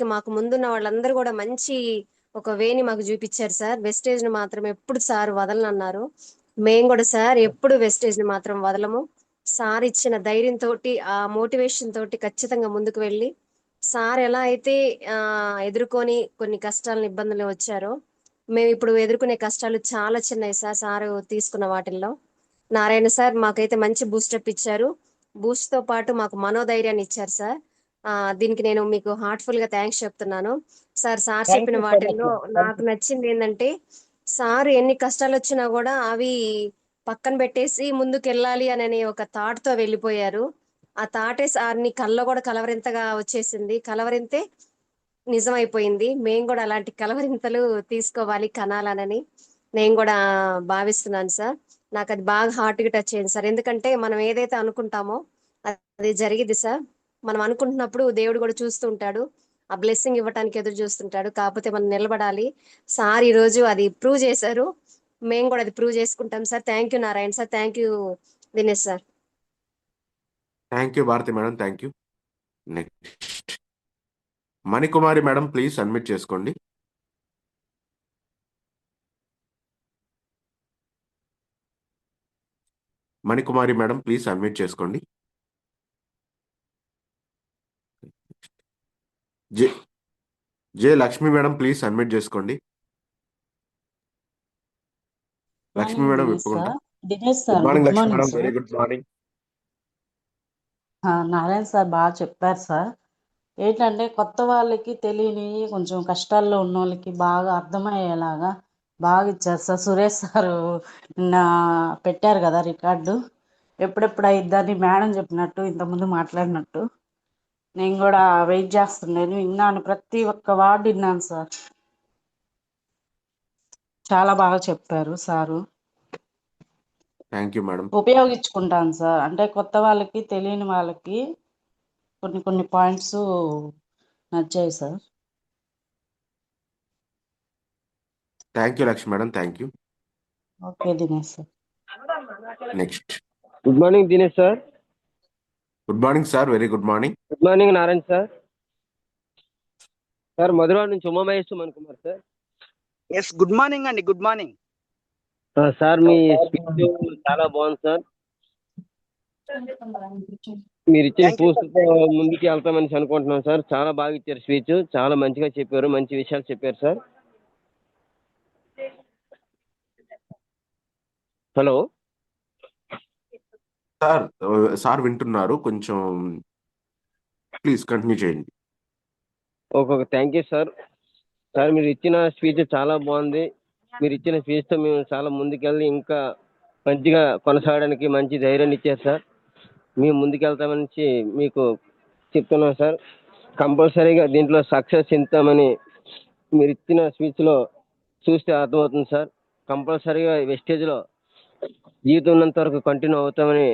మాకు ముందున్న వాళ్ళందరూ కూడా మంచి ఒక వేని మాకు చూపించారు సార్. వెస్టేజ్ ని మాత్రం ఎప్పుడు సార్ వదలనన్నారు. మేము కూడా సార్ ఎప్పుడు వెస్టేజ్ ని మాత్రం వదలము. సార్ ఇచ్చిన ధైర్యం తోటి ఆ మోటివేషన్ తోటి ఖచ్చితంగా ముందుకు వెళ్ళి సార్ ఎలా అయితే ఎదుర్కొని కొన్ని కష్టాలను ఇబ్బందులు వచ్చారో మేము ఇప్పుడు ఎదుర్కొనే కష్టాలు చాలా చిన్నవి సార్. సార్ తీసుకున్న వాటిల్లో నారాయణ సార్ మాకైతే మంచి బూస్టప్ ఇచ్చారు. బూస్ట్ తో పాటు మాకు మనోధైర్యాన్ని ఇచ్చారు సార్. దీనికి నేను మీకు హార్ట్ఫుల్ గా థ్యాంక్స్ చెప్తున్నాను సార్. సార్ థ్యాంక్ చెప్పిన యూ సో మచ్ వాటిల్లో మ్యామ్. థ్యాంక్ నాకు యూ. నచ్చింది ఏంటంటే సార్ ఎన్ని కష్టాలు వచ్చినా కూడా అవి పక్కన పెట్టేసి ముందుకు వెళ్ళాలి అనే ఒక థాట్ తో వెళ్ళిపోయారు. ఆ థాటే సార్ని కల్లో కూడా కలవరింతగా వచ్చేసింది. కలవరింతే నిజమైపోయింది. మేము కూడా అలాంటి కలవరింతలు తీసుకోవాలి కనాలనని నేను కూడా భావిస్తున్నాను సార్. నాకు అది బాగా హార్ట్ గా టచ్ అయింది సార్. ఎందుకంటే మనం ఏదైతే అనుకుంటామో అది జరిగింది సార్. మనం అనుకుంటున్నప్పుడు దేవుడు కూడా చూస్తూ ఉంటాడు. ఆ బ్లెస్సింగ్ ఇవ్వటానికి ఎదురు చూస్తుంటాడు. కాకపోతే మనం నిలబడాలి. సార్ ఈ రోజు అది ప్రూవ్ చేశారు. మేము కూడా అది ప్రూవ్ చేసుకుంటాం sir. Thank you Narayana sir. Thank you Dinesh sir. Thank you Bharathi madam, thank you. Next Manikumari madam, please unmute చేసుకోండి. మణికుమారి మేడం, ప్లీజ్ అన్మ్యూట్ చేసుకోండి. J J Lakshmi madam, please unmute చేసుకోండి. లక్ష్మి మార్నింగ్ మేడం దినేష్ విప్పుకుంటా. Sir. Dinesh good sir morning good Lakshmi morning madam, very sir. Good morning. Narayana sir బాగా చెప్పారు sir. ఏంటంటే కొత్త వాళ్ళకి తెలియని కొంచెం కష్టాల్లో ఉన్న వాళ్ళకి బాగా అర్థమయ్యేలాగా బాగా ఇచ్చారు సార్. సురేష్ సారు నిన్న పెట్టారు కదా రికార్డు. ఎప్పుడెప్పుడు అయిద్దని మేడం చెప్పినట్టు ఇంతకుముందు మాట్లాడినట్టు నేను కూడా వెయిట్ చేస్తున్నాను. విన్నాను, ప్రతి ఒక్క వార్డు విన్నాను సార్. చాలా బాగా చెప్పారు సారు. Thank you madam. ఉపయోగించుకుంటాను సార్. అంటే కొత్త వాళ్ళకి తెలియని వాళ్ళకి కొన్ని కొన్ని పాయింట్స్ నచ్చాయి sir. Thank you Lakshmi madam, thank you. Okay Dinesh sir. Next. Good morning Dinesh sir. Good morning sir, very good morning. Good morning Narayana sir. Sir Madhurawada నుంచి Umamahesh Suman Kumar sir. Yes, good morning అండి, గుడ్ మార్నింగ్. సార్ మీ స్పీచ్ చాలా బాగుంది sir. మీరు ఇచ్చిన పూర్తితో ముందుకు వెళ్తామని అనుకుంటున్నాం సార్. చాలా బాగా ఇచ్చారు స్పీచ్, చాలా మంచిగా చెప్పారు, మంచి విషయాలు చెప్పారు సార్. హలో సార్, సార్ వింటున్నారు, కొంచెం ప్లీజ్ కంటిన్యూ చేయండి. Okay, thank you sir. Sir మీరు ఇచ్చిన స్పీచ్ చాలా బాగుంది. మీరు ఇచ్చిన స్పీచ్తో మేము చాలా ముందుకెళ్ళి ఇంకా మంచిగా కొనసాగడానికి మంచి ధైర్యాన్ని ఇచ్చారు సార్. మేము ముందుకెళ్తామని మీకు చెప్తున్నాం సార్. కంపల్సరీగా దీంట్లో సక్సెస్ చెందుతామని మీరు ఇచ్చిన స్పీచ్లో చూస్తే అర్థమవుతుంది సార్. కంపల్సరీగా వెస్టేజ్లో జీవితం ఉన్నంత వరకు కంటిన్యూ అవుతామని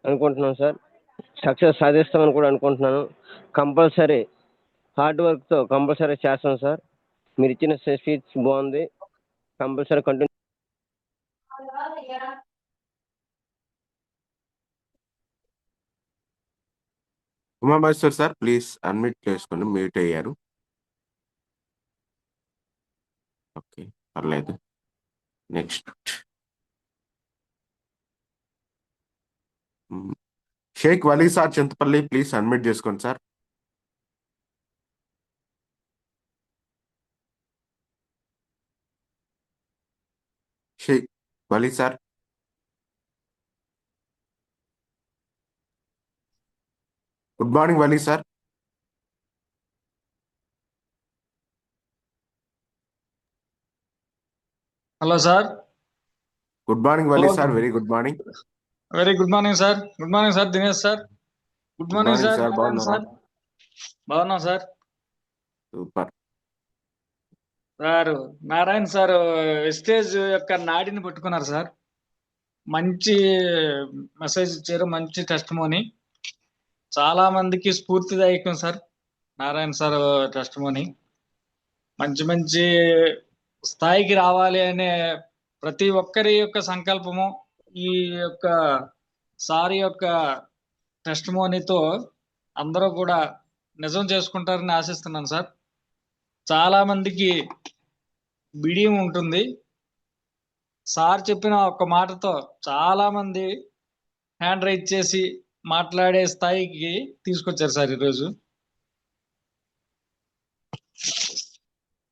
అనుకుంటున్నాం సార్. సక్సెస్ సాధిస్తామని కూడా అనుకుంటున్నాను. కంపల్సరీ హార్డ్ వర్క్తో కంపల్సరీ చేస్తాం సార్. మీరు ఇచ్చిన స్పీచ్ బాగుంది, compulsory continue. Umamaheshwar sir, please unmute చేసుకోండి, మ్యూట్ అయ్యారు. ఓకే, పర్లేదు. Next. Sheikh Wali sir Chintapalli, please unmute చేసుకోండి sir. Sheikh Wali sir. Good morning Wali sir. Hello sir. Good morning Wali sir, very good morning. Very good morning sir. Good morning sir Dinesh sir. Good morning sir. బాగున్నారా? బాగున్నాం sir. Super sir Narayana sir wastage యొక్క నాడిని పట్టుకున్నారు sir. మంచి message ఇచ్చారు, మంచి testimony. చాలా మందికి స్ఫూర్తిదాయకం sir Narayana sir testimony. మంచి మంచి స్థాయికి రావాలి అనే ప్రతి ఒక్కరి యొక్క సంకల్పము ఈ యొక్క సార్ యొక్క టెస్టిమోనీతో అందరూ కూడా నిజం చేసుకుంటారని ఆశిస్తున్నాను సార్. చాలా మందికి బిడియం ఉంటుంది. సార్ చెప్పిన ఒక్క మాటతో చాలా మంది హ్యాండ్ రైజ్ చేసి మాట్లాడే స్థాయికి తీసుకొచ్చారు సార్ ఈరోజు.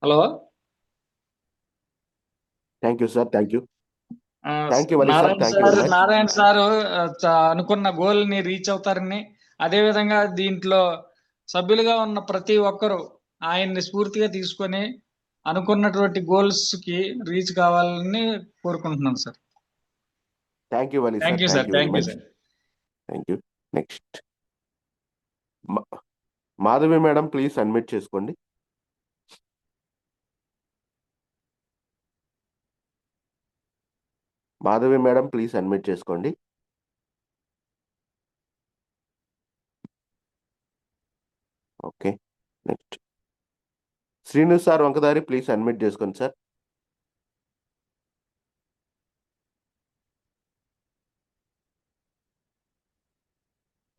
Hello, thank you sir, thank you. Thank you Wali sir, thank you. Narayana sir అనుకున్న గోల్ ని రీచ్ అవుతారని, అదే విధంగా దీంట్లో సభ్యులుగా ఉన్న ప్రతి ఒక్కరూ ఆయన్ని స్ఫూర్తిగా తీసుకొని అనుకున్నటువంటి గోల్స్ కి రీచ్ కావాలని కోరుకుంటున్నాను sir. Thank you Wali sir, thank you sir. Thank you. Thank you. Next Madhavi madam, please unmute చేసుకోండి. మాధవి మేడం, ప్లీజ్ అన్మ్యూట్ చేసుకోండి. Okay, next. Srinu sir Vankadari, please unmute చేసుకోండి sir.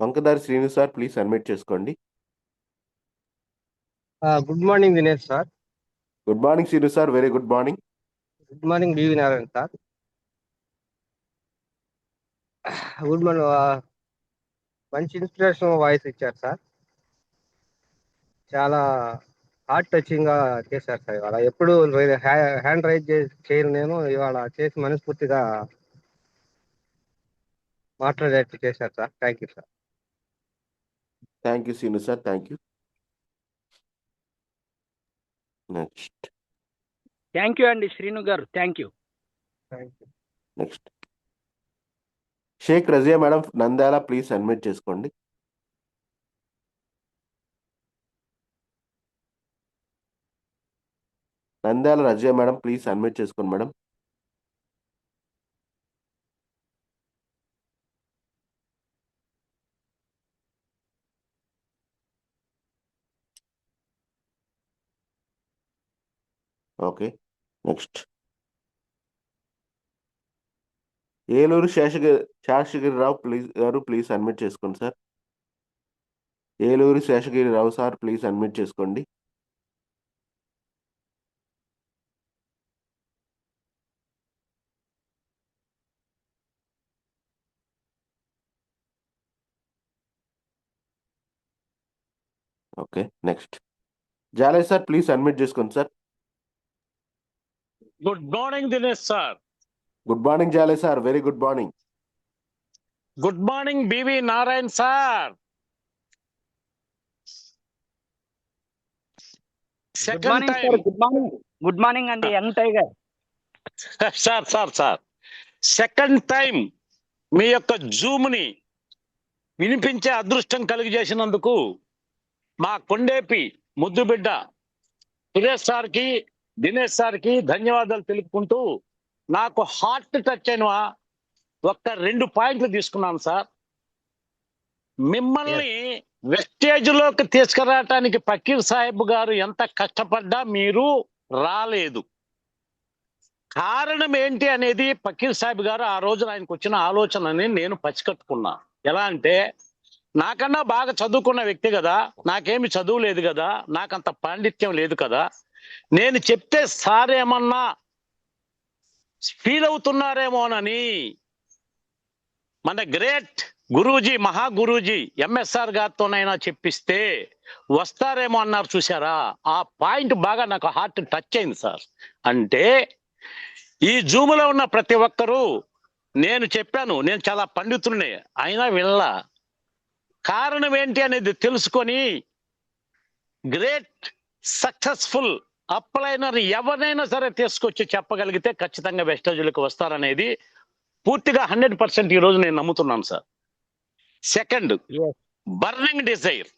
Vankadari Srinu sir, please unmute చేసుకోండి. Good morning Dinesh sir. Good morning Srinu sir, very good morning. Good morning D V Narayana sir. Good morning. మంచి inspirational voice ఇచ్చారు sir. చాలా heart touching గా చేశారు sir ఇవాళ. ఎప్పుడు హ్యాండ్ రైజ్ చేయను నేను, ఇవాళ చేసి మనస్ఫూర్తిగా మాట్లాడేట్టు చేశారు sir. Thank you sir. Thank you Srinu sir, thank you. Next. Thank you అండి శ్రీను గారు, thank you. Next Sheikh Razia madam Nandyal, please unmute చేసుకోండి. Nandyal Razia madam, please unmute చేసుకోండి madam. Okay, next Eluru Seshagirirao please admit చేసుకోండి sir. Eluru Seshagirirao sir please admit చేసుకోండి. Okay, next Jale sir please admit చేసుకోండి sir. Good morning Dinesh sir. Good morning Jale sir, very good morning. Good morning B V Narayan sir. Second time. Good morning అండి young tiger. Sir second time మీ యొక్క zoom ని వినిపించే అదృష్టం కలిగజేసినందుకు మా కొండేపి ముద్దు బిడ్డ సురేష్ సార్కి, దినేష్ సార్కి ధన్యవాదాలు తెలుపుకుంటూ, నాకు హార్ట్ టచ్ అయిన ఒక్క 2 పాయింట్లు తీసుకున్నాను సార్. మిమ్మల్ని వెస్టేజ్ లోకి తీసుకురావటానికి ఫకీర్ సాహెబ్ గారు ఎంత కష్టపడ్డా మీరు రాలేదు. కారణం ఏంటి అనేది ఫకీర్ సాహెబ్ గారు ఆ రోజు ఆయనకు వచ్చిన ఆలోచనని నేను పసికట్టుకున్నా. ఎలా అంటే, నాకన్నా బాగా చదువుకున్న వ్యక్తి కదా, నాకేమి చదువు లేదు కదా, నాకంత పాండిత్యం లేదు కదా, నేను చెప్తే సార్ ఏమన్నా ఫీల్ అవుతున్నారేమోనని మన గ్రేట్ గురూజీ, మహా గురూజీ ఎంఎస్ఆర్ గారితోనైనా చెప్పిస్తే వస్తారేమో అన్నారు. చూసారా, ఆ పాయింట్ బాగా నాకు హార్ట్ టచ్ అయింది సార్. అంటే ఈ జూములో ఉన్న ప్రతి ఒక్కరూ, నేను చెప్పాను నేను చాలా పండితుడిని అయినా వెళ్ళ కారణం ఏంటి అనేది తెలుసుకొని గ్రేట్ సక్సెస్ఫుల్ అప్లైనర్ ఎవరినైనా సరే తీసుకొచ్చి చెప్పగలిగితే ఖచ్చితంగా వెస్టేజ్లకు వస్తారనేది పూర్తిగా 100% ఈ రోజు నేను నమ్ముతున్నాను sir. Second, burning desire.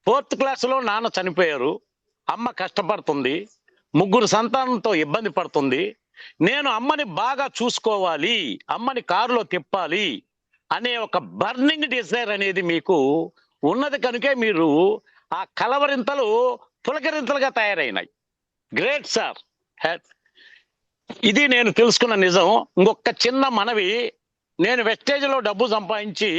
4th క్లాస్లో నాన్న చనిపోయారు, అమ్మ కష్టపడుతుంది, 3 సంతానంతో ఇబ్బంది పడుతుంది. నేను అమ్మని బాగా చూసుకోవాలి, అమ్మని కారులో తిప్పాలి అనే ఒక బర్నింగ్ డిజైర్ అనేది మీకు ఉన్నది కనుకే మీరు ఆ కలవరింతలు పులకరింతలుగా తయారైనాయి. Great sir. ఇది నేను తెలుసుకున్న నిజం. ఇంకొక చిన్న మనవి, నేను వెస్టేజ్లో డబ్బు సంపాదించి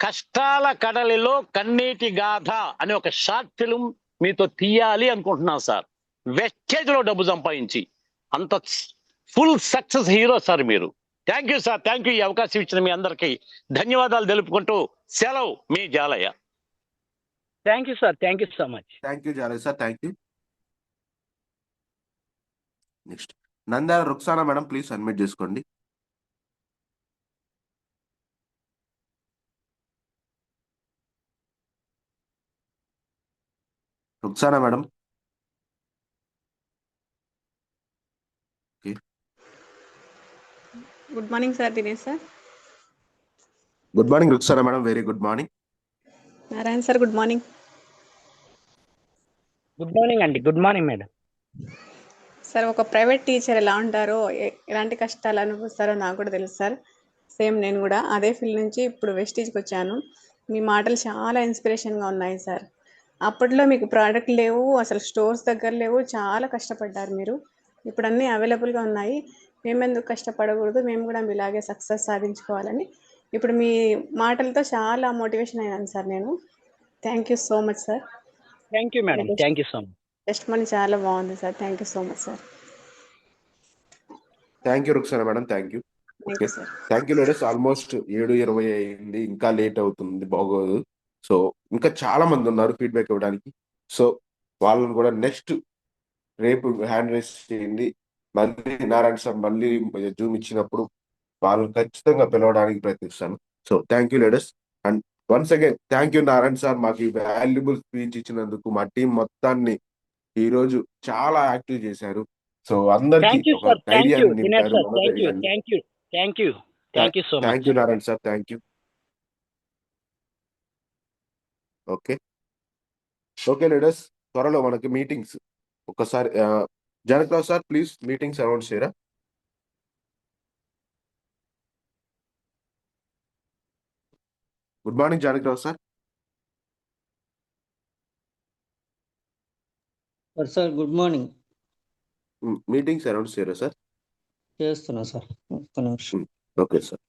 కష్టాల కడలిలో కన్నీటి గాథ అనే ఒక షార్ట్ ఫిల్మ్ మీతో తీయాలి అనుకుంటున్నాను సార్. వెస్టేజ్లో డబ్బు సంపాదించి అంత ఫుల్ సక్సెస్ హీరో సార్ మీరు. Thank you sir, thank you. ఈ అవకాశం ఇచ్చిన మీ అందరికీ ధన్యవాదాలు తెలుపుకుంటూ సెలవు, మీ Jalayya. Thank you sir, thank you so much. Thank you Jale sir, thank you. Next Nandyal Ruksana madam please admit చేసుకోండి. Ruksana madam. Good morning sir, Dinesh sir. Good morning Ruksana madam, very good morning. Narayana sir, good morning. Good morning అండి, good morning madam. Sir, ఒక private teacher ఎలా ఉంటారో, ఎలాంటి కష్టాలు అనుభవిస్తారో నాకు కూడా తెలుసు సార్. సేమ్ నేను కూడా అదే ఫీల్డ్ నుంచి ఇప్పుడు వెస్టీజ్కి వచ్చాను. మీ మాటలు చాలా ఇన్స్పిరేషన్గా ఉన్నాయి సార్. అప్పట్లో మీకు ప్రోడక్ట్ లేవు, అసలు స్టోర్స్ దగ్గర లేవు, చాలా కష్టపడ్డారు మీరు. ఇప్పుడు అన్నీ అవైలబుల్గా ఉన్నాయి. మేము ఎందుకు కష్టపడకూడదు, మేము కూడా మీలాగే సక్సెస్ సాధించుకోవాలని ఇప్పుడు మీ మాటలతో చాలా మోటివేషన్ అయ్యాను సార్ నేను. Thank you so much sir. Thank you madam, thank you so much. Test money చాలా బాగుంది sir. Thank you so much sir. Thank you Rukhsana madam, thank you. Thank okay, you sir. Thank you ladies. Almost 7:20 అయింది, ఇంకా late అవుతుంది, బాగోదు. So ఇంకా చాలా మంది ఉన్నారు ఫీడ్బ్యాక్ ఇవ్వడానికి. సో వాళ్ళని కూడా నెక్స్ట్ రేపు హ్యాండ్ రైస్ చేయండి. మళ్ళీ నారాయణ సార్ మళ్ళీ జూమ్ ఇచ్చినప్పుడు వాళ్ళని ఖచ్చితంగా పిలవడానికి ప్రయత్నిస్తాను. So thank you ladies. And once again thank you Narayana sir, మాకు ఈ వాల్యుబుల్ స్పీచ్ ఇచ్చినందుకు. మా టీం మొత్తాన్ని ఈ రోజు చాలా యాక్టివ్ చేశారు. సో అందరికీ థ్యాంక్ యూ ఒక సార్, థ్యాంక్ యూ ధైర్యాన్ని దినేష్ నింపారు, సార్, థ్యాంక్ యూ, మనోధైర్యాన్ని. Thank you, thank you, thank you so much. Thank you Narayana sir, thank you. Okay okay leaders, త్వరలో మనకి మీటింగ్స్. ఒకసారి Janakrao sir please meetings announce చేయరా. Good morning Janakrao sir. Sir good morning. Meetings announce చేయరా sir? చేస్తున్నా sir, ఒక్క నిమిషం. Okay sir.